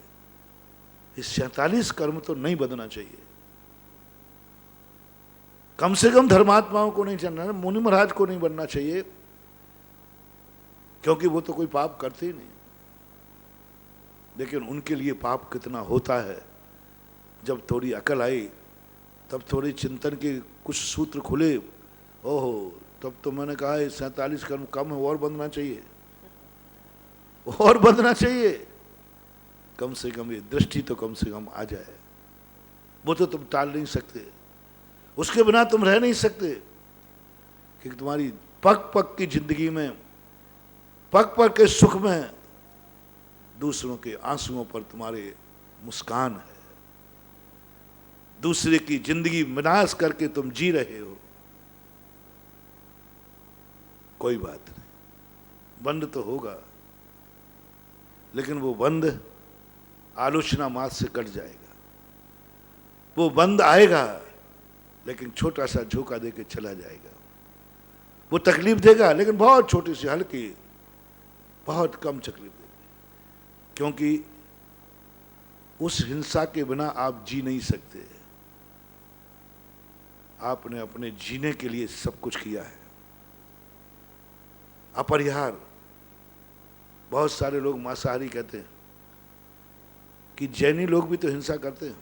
इस 47 कर्म तो नहीं बदलना चाहिए, कम से कम धर्मात्माओं को नहीं चलना, मुनि महाराज को नहीं बनना चाहिए, क्योंकि वो तो कोई पाप करते ही नहीं। लेकिन उनके लिए पाप कितना होता है। जब थोड़ी अकल आई, तब थोड़ी चिंतन के कुछ सूत्र खुले, ओहो, तब तो मैंने कहा 47 कर्म कम है, और बंधना चाहिए, और बंधना चाहिए। कम से कम ये दृष्टि तो कम से कम आ जाए। वो तो तुम टाल नहीं सकते, उसके बिना तुम रह नहीं सकते, कि तुम्हारी पग पग की जिंदगी में, पग पग के सुख में दूसरों के आंसुओं पर तुम्हारे मुस्कान है। दूसरे की जिंदगी विनाश करके तुम जी रहे हो, कोई बात नहीं, बंद तो होगा, लेकिन वो बंद आलोचना मात से कट जाएगा। वो बंद आएगा, लेकिन छोटा सा झोंका देके चला जाएगा। वो तकलीफ देगा, लेकिन बहुत छोटी सी, हल्की, बहुत कम तकलीफ देगी, क्योंकि उस हिंसा के बिना आप जी नहीं सकते। आपने अपने जीने के लिए सब कुछ किया है, अपरिहार। बहुत सारे लोग मांसाहारी कहते हैं कि जैनी लोग भी तो हिंसा करते हैं।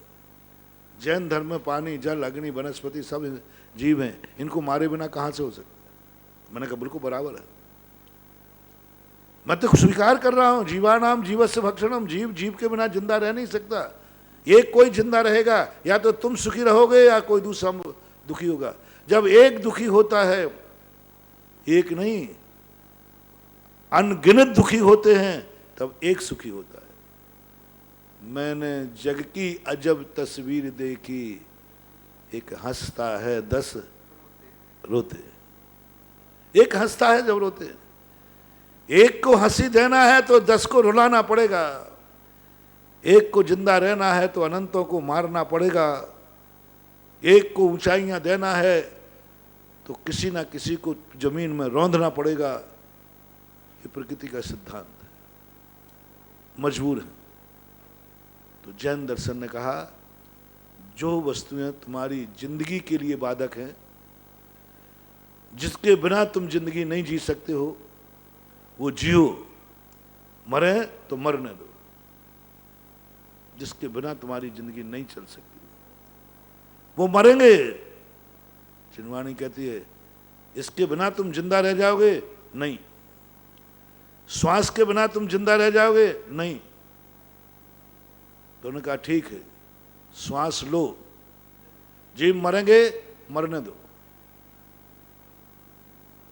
जैन धर्म में पानी, जल, अग्नि, वनस्पति सब जीव हैं, इनको मारे बिना कहां से हो सकता है? मैंने कहा बिल्कुल बराबर है, मैं तो स्वीकार कर रहा हूं, जीवानाम जीवस्य भक्षणम, जीव जीव के बिना जिंदा रह नहीं सकता। एक कोई जिंदा रहेगा, या तो तुम सुखी रहोगे या कोई दूसरा दुखी होगा। जब एक दुखी होता है, एक नहीं अनगिनत दुखी होते हैं, तब एक सुखी होता है। मैंने जग की अजब तस्वीर देखी, एक हंसता है 10 रोते। एक हंसता है जब रोते, एक को हंसी देना है तो 10 को रुलाना पड़ेगा। एक को जिंदा रहना है तो अनंतों को मारना पड़ेगा। एक को ऊंचाइयां देना है तो किसी ना किसी को जमीन में रौंदना पड़ेगा। ये प्रकृति का सिद्धांत है, मजबूर है। तो जैन दर्शन ने कहा, जो वस्तुएं तुम्हारी जिंदगी के लिए बाधक हैं, जिसके बिना तुम जिंदगी नहीं जी सकते हो, वो जियो, मरे तो मरने दो। जिसके बिना तुम्हारी जिंदगी नहीं चल सकती, वो मरेंगे। चिन्वाणी कहती है, इसके बिना तुम जिंदा रह जाओगे? नहीं। श्वास के बिना तुम जिंदा रह जाओगे? नहीं। तो उन्होंने कहा ठीक है, श्वास लो, जीव मरेंगे, मरने दो।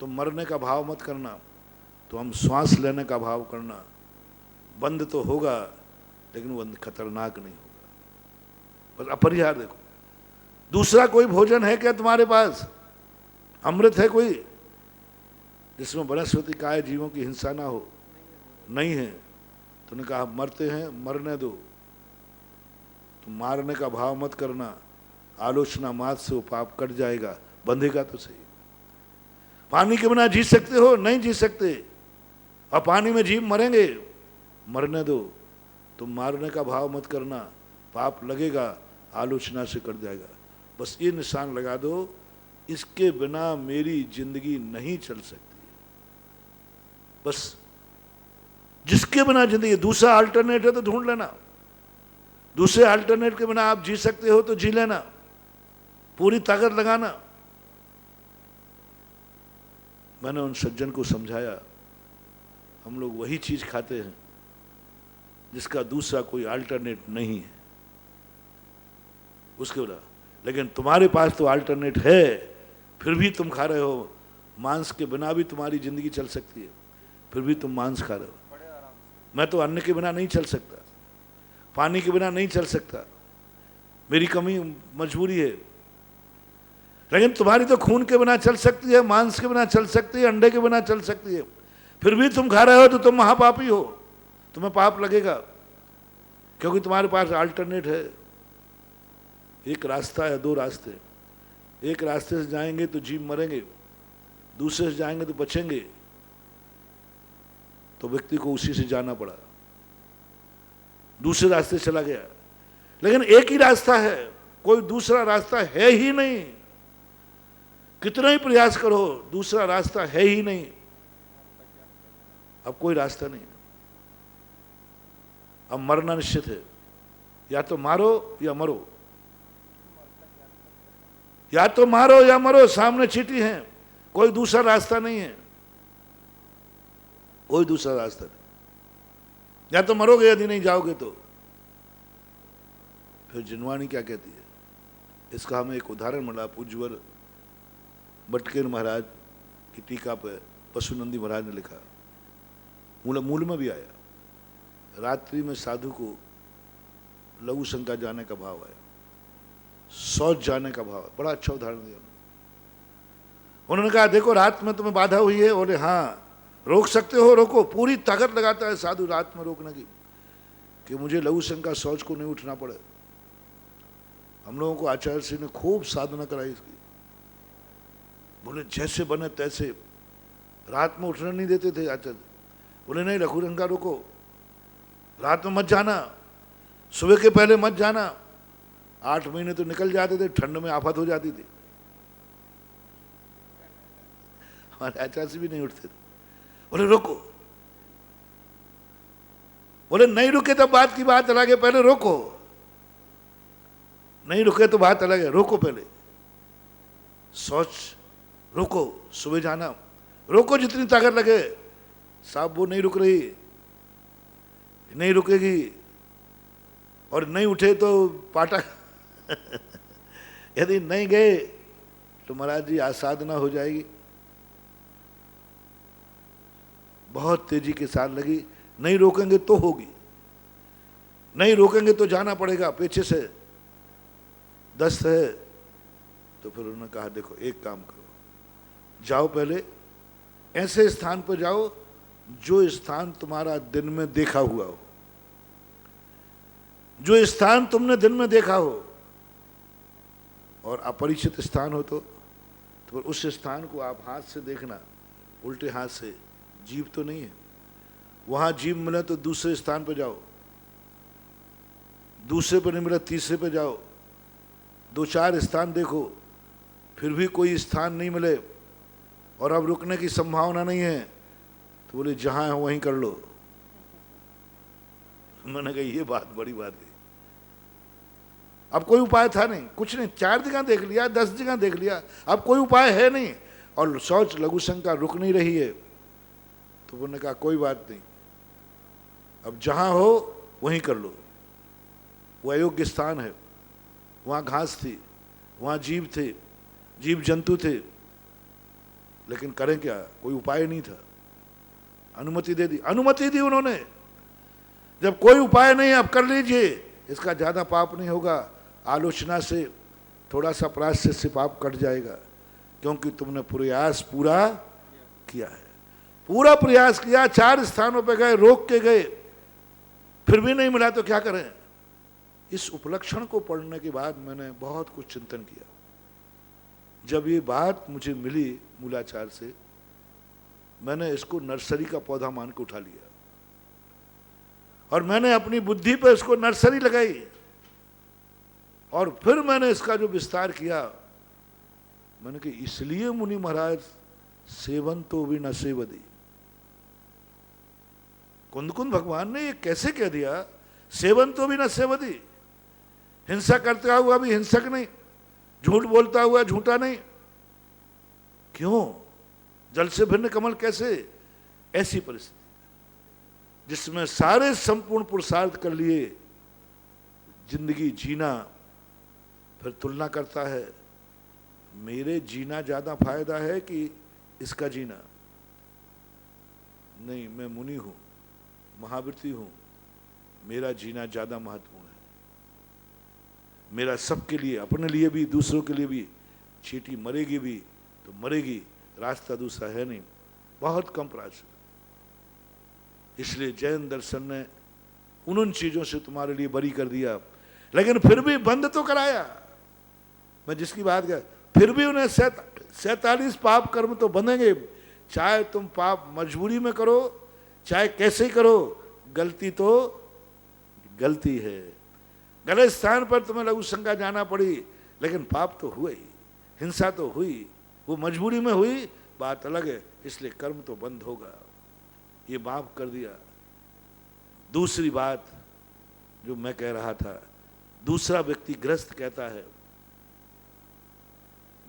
तुम मरने का भाव मत करना, तो हम श्वास लेने का भाव करना। बंद तो होगा, लेकिन वो खतरनाक नहीं होगा, बस अपरिहार। देखो, दूसरा कोई भोजन है क्या तुम्हारे पास? अमृत है कोई जिसमें वनस्पति काय जीवों की हिंसा ना हो? नहीं है। तो उन्होंने कहा मरते हैं, मरने दो। तुम मारने का भाव मत करना, आलोचना मात से वो पाप कट जाएगा, बंधेगा तो सही। पानी के बिना जी सकते हो? नहीं जी सकते। और पानी में जीव मरेंगे, मरने दो। तुम मारने का भाव मत करना, पाप लगेगा, आलोचना से कट जाएगा। बस ये निशान लगा दो, इसके बिना मेरी जिंदगी नहीं चल सकती। बस जिसके बिना जिंदगी, दूसरा अल्टरनेट है तो ढूंढ लेना, दूसरे अल्टरनेट के बिना आप जी सकते हो तो जी लेना, पूरी ताकत लगाना। मैंने उन सज्जन को समझाया, हम लोग वही चीज खाते हैं जिसका दूसरा कोई अल्टरनेट नहीं है, उसके बिना। लेकिन तुम्हारे पास तो अल्टरनेट है, फिर भी तुम खा रहे हो। मांस के बिना भी तुम्हारी जिंदगी चल सकती है, फिर भी तुम मांस खा रहे हो। मैं तो अन्न के बिना नहीं चल सकता, पानी के बिना नहीं चल सकता, मेरी कमी मजबूरी है। लेकिन तुम्हारी तो खून के बिना चल सकती है, मांस के बिना चल सकती है, अंडे के बिना चल सकती है, फिर भी तुम खा रहे हो तो तुम महापापी हो, तुम्हें पाप लगेगा, क्योंकि तुम्हारे पास अल्टरनेट है। एक रास्ता है, दो रास्ते। एक रास्ते से जाएंगे तो जीव मरेंगे, दूसरे से जाएंगे तो बचेंगे। तो व्यक्ति को उसी से जाना पड़ा, दूसरे रास्ते चला गया। लेकिन एक ही रास्ता है, कोई दूसरा रास्ता है ही नहीं। कितना ही प्रयास करो, दूसरा रास्ता है ही नहीं। अब कोई रास्ता नहीं, अब मरना निश्चित है। या तो मारो या मरो, या तो मारो या मरो, सामने चीटी है, कोई दूसरा रास्ता नहीं है, कोई दूसरा रास्ता नहीं। या तो मरोगे, यदि नहीं जाओगे तो। फिर जिनवाणी क्या कहती है, इसका हमें एक उदाहरण मिला। पूज्यवर बटकेर महाराज की टीका पर पशुनंदी महाराज ने लिखा, मूल में भी आया, रात्रि में साधु को लघु शंका जाने का भाव आया, शौच जाने का भाव। बड़ा अच्छा उदाहरण दिया उन्होंने। कहा देखो रात में तुम्हें बाधा हुई है, बोले हाँ रोक सकते हो, रोको। पूरी ताकत लगाता है साधु रात में रोकने की, कि मुझे लघु शंका शौच को नहीं उठना पड़े। हम लोगों को आचार्य श्री ने खूब साधना कराई इसकी। बोले जैसे बने तैसे, रात में उठने नहीं देते थे आचार्य। बोले नहीं लघु शंका रोको, रात में मत जाना, सुबह के पहले मत जाना। 8 महीने तो निकल जाते थे, ठंड में आफत हो जाती थी, हमारे आचार्य से भी नहीं उठते थे। बोले रोको, बोले नहीं रुके तो बात की बात अलग है, पहले रोको। नहीं रुके तो बात अलग है, रोको पहले। सोच रोको, सुबह जाना, रोको जितनी ताकत लगे। साहब वो नहीं रुक रही, नहीं रुकेगी, और नहीं उठे तो पाटा यदि नहीं गए तो महाराज जी आसाधना हो जाएगी। बहुत तेजी के साथ लगी, नहीं रोकेंगे तो होगी, नहीं रोकेंगे तो जाना पड़ेगा। पीछे से दस्त है, तो फिर उन्होंने कहा देखो एक काम करो, जाओ पहले ऐसे स्थान पर जाओ जो स्थान तुम्हारा दिन में देखा हुआ हो, जो स्थान तुमने दिन में देखा हो। और अपरिचित स्थान हो तो फिर उस स्थान को आप हाथ से देखना, उल्टे हाथ से, जीव तो नहीं है। वहां जीव मिले तो दूसरे स्थान पर जाओ, दूसरे पर नहीं मिला तीसरे पर जाओ, 2-4 स्थान देखो, फिर भी कोई स्थान नहीं मिले और अब रुकने की संभावना नहीं है, तो बोले जहां है वहीं कर लो। मैंने कहा ये बात बड़ी बात है। अब कोई उपाय था नहीं, कुछ नहीं, 4 जगह देख लिया, 10 जगह देख लिया, अब कोई उपाय है नहीं, और शौच लघु शंका रुक नहीं रही है। तो उन्होंने कहा कोई बात नहीं, अब जहां हो वहीं कर लो। वो अयोग्य स्थान है, वहां घास थी, वहां जीव थे, जीव जंतु थे, लेकिन करें क्या, कोई उपाय नहीं था। अनुमति दे दी, अनुमति दी उन्होंने। जब कोई उपाय नहीं, अब कर लीजिए, इसका ज्यादा पाप नहीं होगा, आलोचना से थोड़ा सा प्रायश्चित से पाप कट जाएगा, क्योंकि तुमने प्रयास पूरा किया है। पूरा प्रयास किया, 4 स्थानों पे गए, रोक के गए, फिर भी नहीं मिला तो क्या करें। इस उपलक्षण को पढ़ने के बाद मैंने बहुत कुछ चिंतन किया। जब ये बात मुझे मिली मूलाचार से, मैंने इसको नर्सरी का पौधा मान के उठा लिया और मैंने अपनी बुद्धि पर इसको नर्सरी लगाई और फिर मैंने इसका जो विस्तार किया, मैंने कहा इसलिए मुनि महाराज सेवन तो भी न सेवदी। कुंद भगवान ने ये कैसे कह दिया, सेवन तो भी न सेवदी, हिंसा करता हुआ भी हिंसक नहीं, झूठ बोलता हुआ झूठा नहीं। क्यों? जल से भिन्न कमल कैसे? ऐसी परिस्थिति जिसमें सारे संपूर्ण पुरुषार्थ कर लिए जिंदगी जीना, फिर तुलना करता है, मेरे जीना ज्यादा फायदा है कि इसका जीना? नहीं, मैं मुनि हूं, महावृत्ति हूं, मेरा जीना ज्यादा महत्वपूर्ण है। मेरा सबके लिए, अपने लिए भी दूसरों के लिए भी। चींटी मरेगी भी तो मरेगी, रास्ता दूसरा है नहीं, बहुत कम रास्ता। इसलिए जैन दर्शन ने उन चीजों से तुम्हारे लिए बरी कर दिया, लेकिन फिर भी बंद तो कराया। मैं जिसकी बात कर, फिर भी उन्हें 47 पाप कर्म तो बंधेंगे, चाहे तुम पाप मजबूरी में करो, चाहे कैसे करो, गलती तो गलती है। गलत स्थान पर तुम्हें लघु शंका जाना पड़ी, लेकिन पाप तो हुए ही, हिंसा तो हुई, वो मजबूरी में हुई, बात अलग है, इसलिए कर्म तो बंद होगा। ये माफ कर दिया। दूसरी बात जो मैं कह रहा था, दूसरा व्यक्ति ग्रस्त कहता है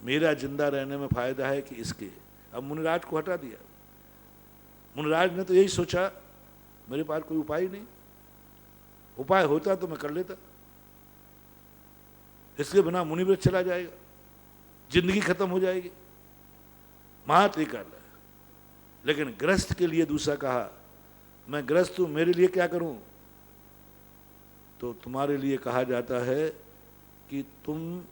मेरा जिंदा रहने में फायदा है कि इसके। अब मुनिराज को हटा दिया। मुनिराज ने तो यही सोचा, मेरे पास कोई उपाय नहीं, उपाय होता तो मैं कर लेता, इसके बिना मुनिव्रत चला जाएगा, जिंदगी खत्म हो जाएगी, महात्रिकाल है। लेकिन ग्रस्त के लिए दूसरा कहा, मैं ग्रस्त हूं, मेरे लिए क्या करूं? तो तुम्हारे लिए कहा जाता है कि तुम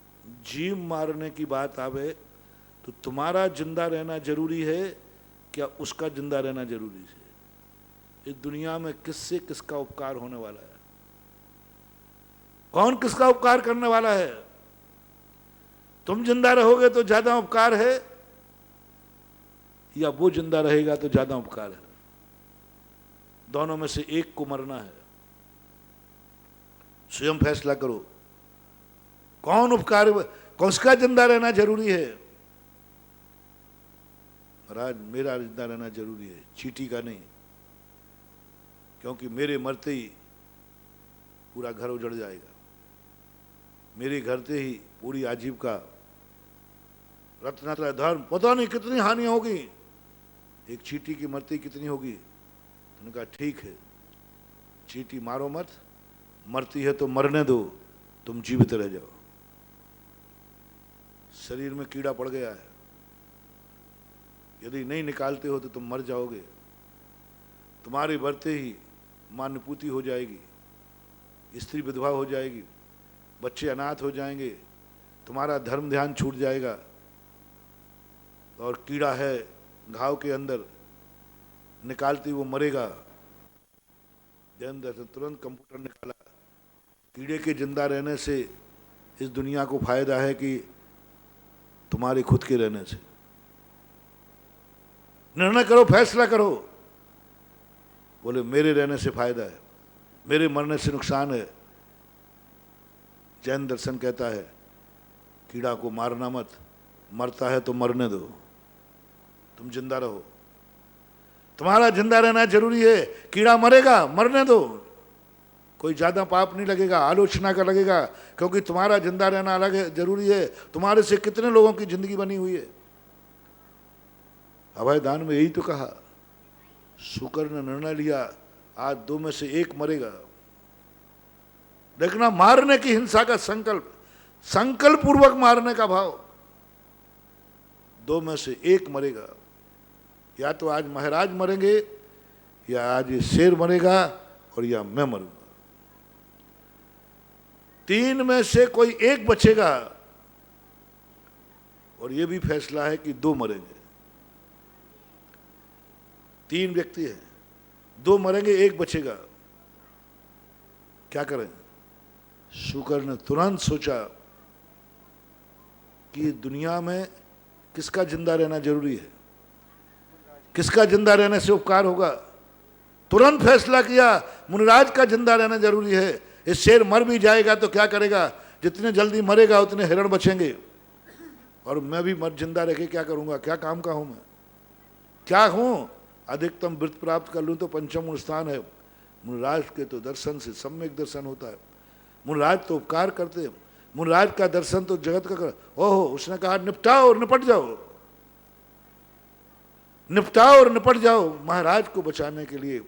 जीव मारने की बात आवे तो तुम्हारा जिंदा रहना जरूरी है क्या उसका जिंदा रहना जरूरी है? इस दुनिया में किससे किसका उपकार होने वाला है? कौन किसका उपकार करने वाला है? तुम जिंदा रहोगे तो ज्यादा उपकार है, या वो जिंदा रहेगा तो ज्यादा उपकार है? दोनों में से एक को मरना है। स्वयं फैसला करो, कौन उपकार, किसका जिंदा रहना जरूरी है? महाराज मेरा जिंदा रहना जरूरी है, चींटी का नहीं, क्योंकि मेरे मरते ही पूरा घर उजड़ जाएगा, मेरे घर से ही पूरी आजीविका, रत्न धर्म, पता नहीं कितनी हानि होगी, एक चींटी की मरते कितनी होगी। उन्होंने कहा ठीक है, चींटी मारो मत, मरती है तो मरने दो, तुम जीवित रह जाओ। शरीर में कीड़ा पड़ गया है, यदि नहीं निकालते हो तो तुम मर जाओगे, तुम्हारे बढ़ते ही मान्यपूति हो जाएगी, स्त्री विधवा हो जाएगी, बच्चे अनाथ हो जाएंगे, तुम्हारा धर्म ध्यान छूट जाएगा। और कीड़ा है घाव के अंदर, निकालते वो मरेगा। जैन दर्शन तुरंत कंप्यूटर निकाला, कीड़े के जिंदा रहने से इस दुनिया को फायदा है कि तुम्हारे खुद के रहने से? निर्णय करो, फैसला करो। बोले मेरे रहने से फायदा है, मेरे मरने से नुकसान है। जैन दर्शन कहता है कीड़ा को मारना मत, मरता है तो मरने दो, तुम जिंदा रहो, तुम्हारा जिंदा रहना जरूरी है। कीड़ा मरेगा, मरने दो, कोई ज्यादा पाप नहीं लगेगा, आलोचना का लगेगा, क्योंकि तुम्हारा जिंदा रहना अलग है, जरूरी है। तुम्हारे से कितने लोगों की जिंदगी बनी हुई है। अभय दान में यही तो कहा, शुक्र ने निर्णय लिया आज 2 में से 1 मरेगा। देखना, मारने की हिंसा का संकल्प, संकल्प पूर्वक मारने का भाव, 2 में से 1 मरेगा। या तो आज महाराज मरेंगे, या आज ये शेर मरेगा, और या मैं मरूंगा। 3 में से कोई 1 बचेगा, और ये भी फैसला है कि 2 मरेंगे। 3 व्यक्ति हैं, 2 मरेंगे, 1 बचेगा, क्या करें? शुक्र ने तुरंत सोचा कि दुनिया में किसका जिंदा रहना जरूरी है, किसका जिंदा रहने से उपकार होगा। तुरंत फैसला किया मुनिराज का जिंदा रहना जरूरी है। ये शेर मर भी जाएगा तो क्या करेगा, जितने जल्दी मरेगा उतने हिरण बचेंगे, और मैं भी मर जिंदा रह के क्या करूंगा, क्या काम का हूं मैं, क्या हूं? अधिकतम वृत्त प्राप्त कर लूं तो पंचम गुण स्थान है। मुनिराज के तो दर्शन से सम्यक दर्शन होता है। मुनिराज तो उपकार करते हैं, मुनिराज का दर्शन तो जगत का कर। ओहो, उसने कहा निपटाओ और निपट जाओ, निपटाओ और निपट जाओ। महाराज को बचाने के लिए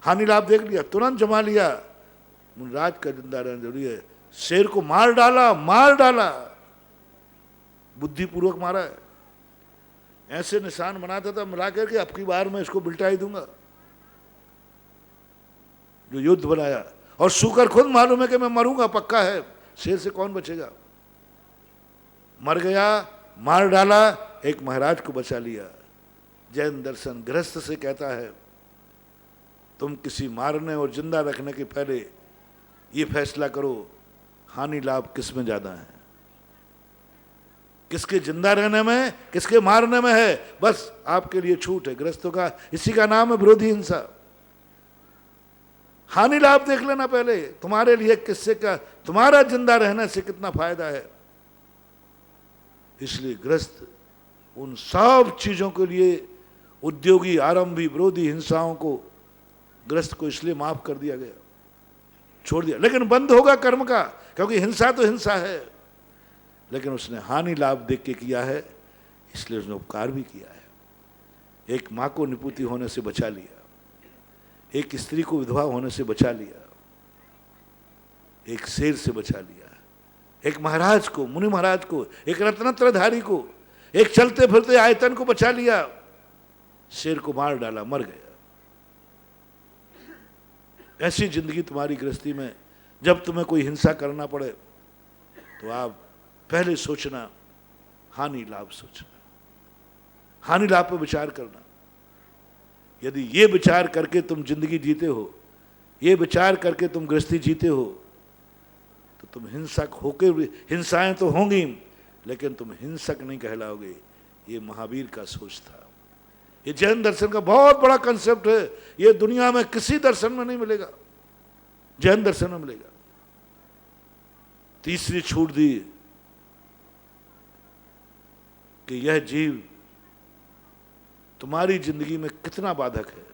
हानि लाभ देख लिया, तुरंत जमा लिया। मुनिराज का जिंदा रहना जरूरी है। शेर को मार डाला, मार डाला, बुद्धिपूर्वक मारा है। ऐसे निशान बनाता था मिला करके, अब की बार मैं इसको बिल्टा ही दूंगा। जो युद्ध बनाया, और सूकर खुद मालूम है कि मैं मरूंगा पक्का है, शेर से कौन बचेगा। मर गया, मार डाला, एक महाराज को बचा लिया। जैन दर्शन गृहस्थ से कहता है, तुम किसी मारने और जिंदा रखने के पहले ये फैसला करो, हानि लाभ किस में ज्यादा है, किसके जिंदा रहने में, किसके मारने में है। बस आपके लिए छूट है गृहस्थों का, इसी का नाम है विरोधी हिंसा। हानि लाभ देख लेना पहले, तुम्हारे लिए किससे का, तुम्हारा जिंदा रहने से कितना फायदा है। इसलिए गृहस्थ उन सब चीजों के लिए, उद्योगी आरंभी विरोधी हिंसाओं को गृहस्थ को इसलिए माफ कर दिया गया, छोड़ दिया। लेकिन बंद होगा कर्म का, क्योंकि हिंसा तो हिंसा है, लेकिन उसने हानि लाभ देख के किया है, इसलिए उसने उपकार भी किया है। एक माँ को निपुति होने से बचा लिया, एक स्त्री को विधवा होने से बचा लिया, एक शेर से बचा लिया, एक महाराज को, मुनि महाराज को, एक रत्नत्रधारी को, एक चलते फिरते आयतन को बचा लिया। शेर को मार डाला, मर गया। ऐसी जिंदगी तुम्हारी गृहस्थी में, जब तुम्हें कोई हिंसा करना पड़े तो आप पहले सोचना, हानि लाभ सोचना, हानि लाभ पर विचार करना। यदि ये विचार करके तुम जिंदगी जीते हो, ये विचार करके तुम गृहस्थी जीते हो, तो तुम हिंसक होके, हिंसाएं तो होंगी लेकिन तुम हिंसक नहीं कहलाओगे। ये महावीर का सोच था। ये जैन दर्शन का बहुत बड़ा कंसेप्ट है। ये दुनिया में किसी दर्शन में नहीं मिलेगा, जैन दर्शन में मिलेगा। तीसरी छूट दी कि यह जीव तुम्हारी जिंदगी में कितना बाधक है,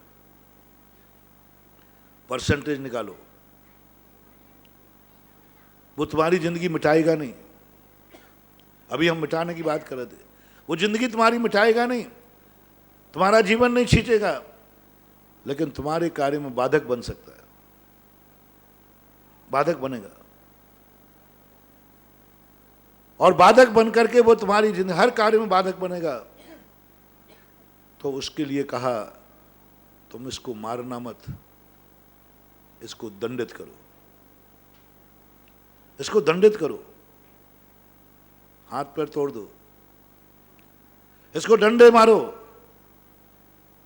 परसेंटेज निकालो। वो तुम्हारी जिंदगी मिटाएगा नहीं। अभी हम मिटाने की बात कर रहे थे, वो जिंदगी तुम्हारी मिटाएगा नहीं, तुम्हारा जीवन नहीं छींचेगा, लेकिन तुम्हारे कार्य में बाधक बन सकता है, बाधक बनेगा। और बाधक बन करके वो तुम्हारी जिंदगी, हर कार्य में बाधक बनेगा। तो उसके लिए कहा, तुम इसको मारना मत, इसको दंडित करो, इसको दंडित करो, हाथ पैर तोड़ दो, इसको डंडे मारो।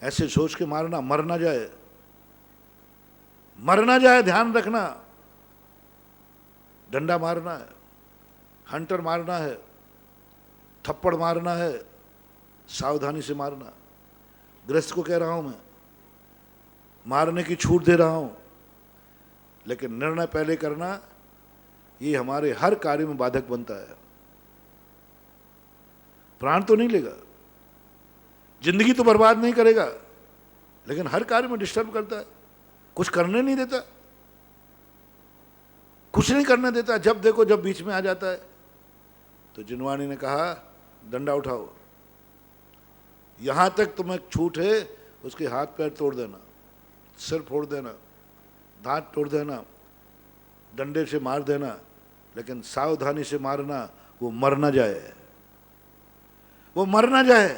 ऐसे सोच के मारना, मर ना जाए, मर ना जाए, ध्यान रखना। डंडा मारना है, हंटर मारना है, थप्पड़ मारना है, सावधानी से मारना। गृहस्थ को कह रहा हूं मैं, मारने की छूट दे रहा हूं, लेकिन निर्णय पहले करना। ये हमारे हर कार्य में बाधक बनता है। प्राण तो नहीं लेगा, जिंदगी तो बर्बाद नहीं करेगा, लेकिन हर कार्य में डिस्टर्ब करता है, कुछ करने नहीं देता, कुछ नहीं करने देता। जब देखो जब बीच में आ जाता है। तो जिनवाणी ने कहा, डंडा उठाओ, यहां तक तुम्हें छूट है, उसके हाथ पैर तोड़ देना, सिर फोड़ देना, दांत तोड़ देना, डंडे से मार देना, लेकिन सावधानी से मारना, वो मर ना जाए, वो मर ना जाए।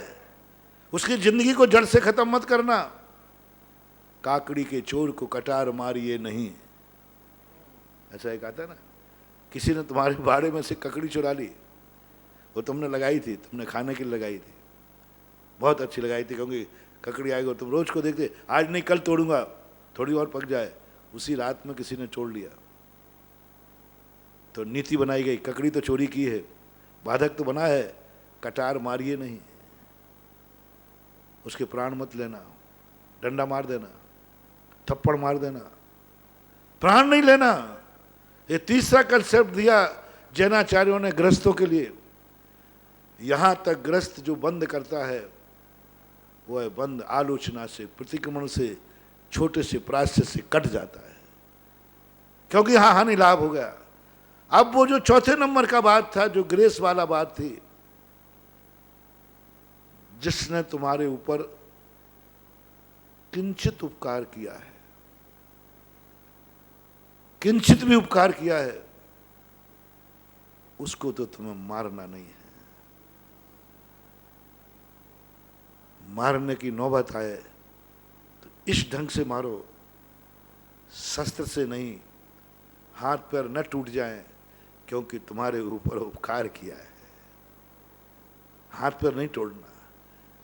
उसकी जिंदगी को जड़ से खत्म मत करना। काकड़ी के चोर को कटार मारिए नहीं, ऐसा एक आता है ना। किसी ने तुम्हारे बाड़े में से ककड़ी चुरा ली, वो तुमने लगाई थी, तुमने खाने के लिए लगाई थी, बहुत अच्छी लगाई थी, क्योंकि ककड़ी आएगी, तुम रोज को देखते, आज नहीं कल तोड़ूंगा, थोड़ी और पक जाए। उसी रात में किसी ने तोड़ लिया, तो नीति बनाई गई, ककड़ी तो चोरी की है, बाधक तो बना है, कटार मारिए नहीं, उसके प्राण मत लेना, डंडा मार देना, थप्पड़ मार देना, प्राण नहीं लेना। ये तीसरा कंसेप्ट दिया जैनाचार्यों ने गृहस्थों के लिए, यहाँ तक गृहस्थ जो बंद करता है वो है बंद आलोचना से, प्रतिक्रमण से, छोटे से प्राश्चित से कट जाता है, क्योंकि हाँ हानि लाभ हो गया। अब वो जो चौथे नंबर का बात था, जो ग्रेस वाला बात थी, जिसने तुम्हारे ऊपर किंचित उपकार किया है, किंचित भी उपकार किया है, उसको तो तुम्हें मारना नहीं है। मारने की नौबत आए तो इस ढंग से मारो, शस्त्र से नहीं, हाथ पैर न टूट जाएं, क्योंकि तुम्हारे ऊपर उपकार किया है। हाथ पैर नहीं तोड़ना,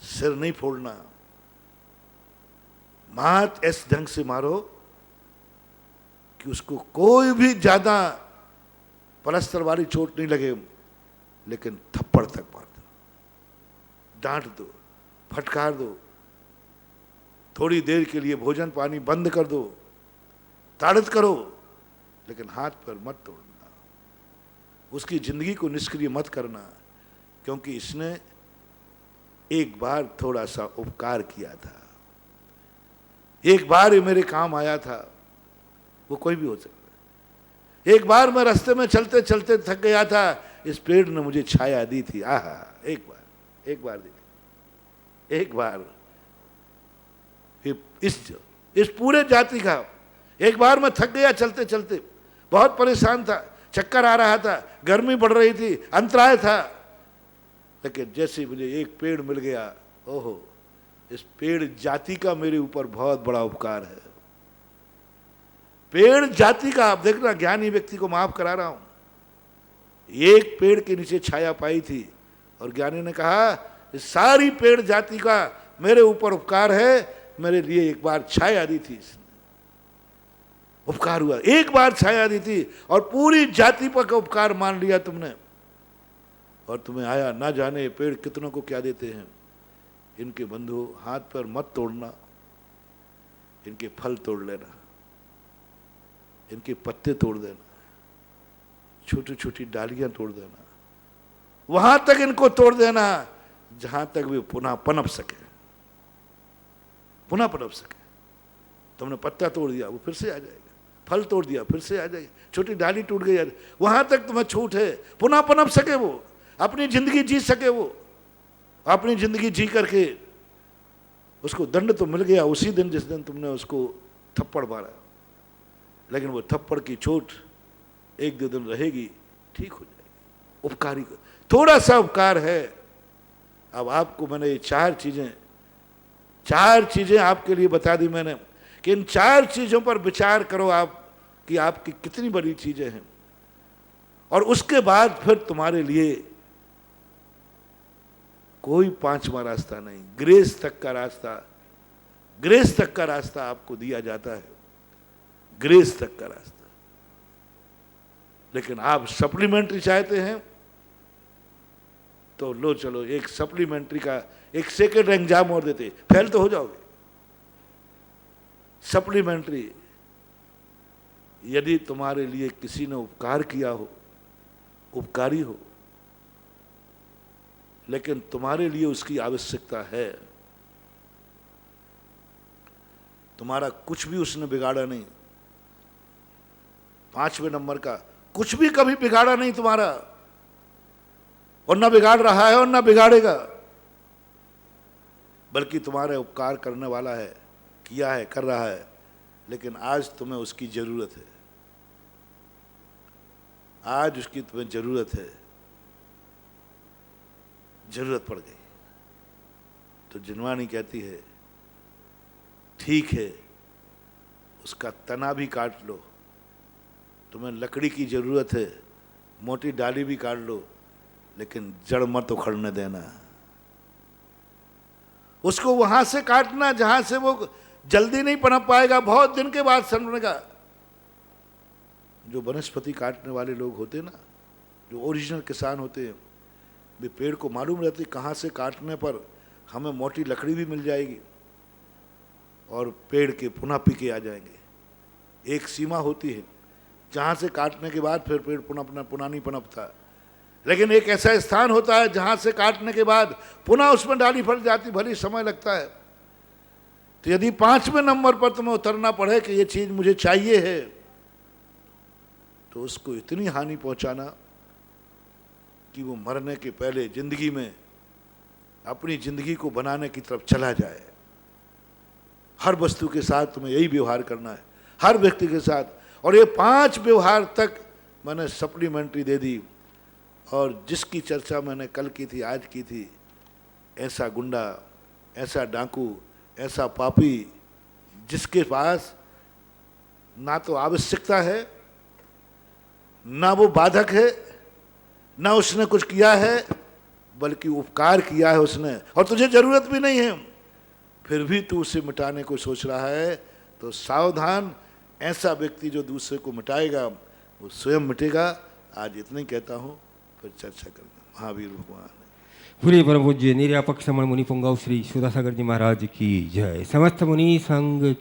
सिर नहीं फोड़ना, मात इस ढंग से मारो कि उसको कोई भी ज्यादा पलस्तर वाली चोट नहीं लगे, लेकिन थप्पड़ तक मार दो, डांट दो, फटकार दो, थोड़ी देर के लिए भोजन पानी बंद कर दो, ताड़ित करो, लेकिन हाथ पर मत तोड़ना, उसकी जिंदगी को निष्क्रिय मत करना, क्योंकि इसने एक बार थोड़ा सा उपकार किया था, एक बार ये मेरे काम आया था। वो कोई भी हो सकता है। एक बार मैं रास्ते में चलते चलते थक गया था, इस पेड़ ने मुझे छाया दी थी, आहा, एक बार दी थी, एक बार। इस पूरे जाति का, एक बार मैं थक गया चलते चलते, बहुत परेशान था, चक्कर आ रहा था, गर्मी बढ़ रही थी, अंतराय था, लेकिन जैसे मुझे एक पेड़ मिल गया, ओहो, इस पेड़ जाति का मेरे ऊपर बहुत बड़ा उपकार है। पेड़ जाति का, आप देखना, ज्ञानी व्यक्ति को माफ करा रहा हूं, एक पेड़ के नीचे छाया पाई थी और ज्ञानी ने कहा, इस सारी पेड़ जाति का मेरे ऊपर उपकार है, मेरे लिए एक बार छाया दी थी, इसने उपकार हुआ, एक बार छाया दी थी और पूरी जाति पर का उपकार मान लिया तुमने, और तुम्हें आया। ना जाने पेड़ कितनों को क्या देते हैं। इनके बंधु हाथ पर मत तोड़ना, इनके फल तोड़ लेना, इनके पत्ते तोड़ देना, छोटी छोटी डालियां तोड़ देना, वहां तक इनको तोड़ देना जहां तक वे पुनः पनप सके, पुनः पनप सके। तुमने पत्ता तोड़ दिया, वो फिर से आ जाएगा, फल तोड़ दिया, फिर से आ जाएगी, छोटी डाली टूट गई, वहां तक तुम्हें छूट है, पुनः पनप सके, वो अपनी जिंदगी जी सके, वो अपनी जिंदगी जी करके उसको दंड तो मिल गया उसी दिन जिस दिन तुमने उसको थप्पड़ मारा, लेकिन वो थप्पड़ की चोट एक दो दिन रहेगी, ठीक हो जाएगी। उपकारी को थोड़ा सा उपकार है। अब आपको मैंने ये चार चीजें आपके लिए बता दी मैंने, कि इन चार चीजों पर विचार करो आप, कि आपकी कितनी बड़ी चीजें हैं, और उसके बाद फिर तुम्हारे लिए कोई पांचवा रास्ता नहीं, ग्रेस तक का रास्ता, ग्रेस तक का रास्ता आपको दिया जाता है, ग्रेस तक का रास्ता। लेकिन आप सप्लीमेंट्री चाहते हैं तो लो, चलो एक सप्लीमेंट्री का एक सेकेंड एग्जाम और देते, फेल तो हो जाओगे। सप्लीमेंट्री, यदि तुम्हारे लिए किसी ने उपकार किया हो, उपकारी हो, लेकिन तुम्हारे लिए उसकी आवश्यकता है, तुम्हारा कुछ भी उसने बिगाड़ा नहीं, पांचवें नंबर का कुछ भी कभी बिगाड़ा नहीं तुम्हारा, और ना बिगाड़ रहा है और ना बिगाड़ेगा, बल्कि तुम्हारे उपकार करने वाला है, किया है, कर रहा है, लेकिन आज तुम्हें उसकी जरूरत है, आज उसकी तुम्हें जरूरत है, जरूरत पड़ गई तो जिनवानी कहती है, ठीक है, उसका तना भी काट लो, तुम्हें लकड़ी की जरूरत है, मोटी डाली भी काट लो, लेकिन जड़ मत उखड़ने देना, उसको वहां से काटना जहां से वो जल्दी नहीं पनप पाएगा, बहुत दिन के बाद समझेगा। जो वनस्पति काटने वाले लोग होते ना, जो ओरिजिनल किसान होते हैं, वे पेड़ को मालूम रहती कहाँ से काटने पर हमें मोटी लकड़ी भी मिल जाएगी और पेड़ के पुनः पीके आ जाएंगे। एक सीमा होती है, जहाँ से काटने के बाद फिर पेड़ पुनः नहीं पनपता। लेकिन एक ऐसा स्थान होता है जहाँ से काटने के बाद पुनः उसमें डाली फट जाती, भली समय लगता है। तो यदि 5वें नंबर पर तुम्हें उतरना पड़े कि ये चीज़ मुझे चाहिए है, तो उसको इतनी हानि पहुंचाना कि वो मरने के पहले जिंदगी में अपनी जिंदगी को बनाने की तरफ चला जाए। हर वस्तु के साथ तुम्हें यही व्यवहार करना है, हर व्यक्ति के साथ। और ये 5 व्यवहार तक मैंने सप्लीमेंट्री दे दी। और जिसकी चर्चा मैंने कल की थी, आज की थी, ऐसा गुंडा, ऐसा डाकू, ऐसा पापी जिसके पास ना तो आवश्यकता है, ना वो बाधक है, ना उसने कुछ किया है, बल्कि उपकार किया है उसने, और तुझे जरूरत भी नहीं है, फिर भी तू उसे मिटाने को सोच रहा है, तो सावधान। ऐसा व्यक्ति जो दूसरे को मिटाएगा वो स्वयं मिटेगा। आज इतना ही कहता हूँ, फिर चर्चा करना। महावीर भगवान पूरी परम पूज्य निर्यापक श्रमण मुनि पुंगव श्री सुधासागर जी महाराज की जय। समस्त मुनि संघ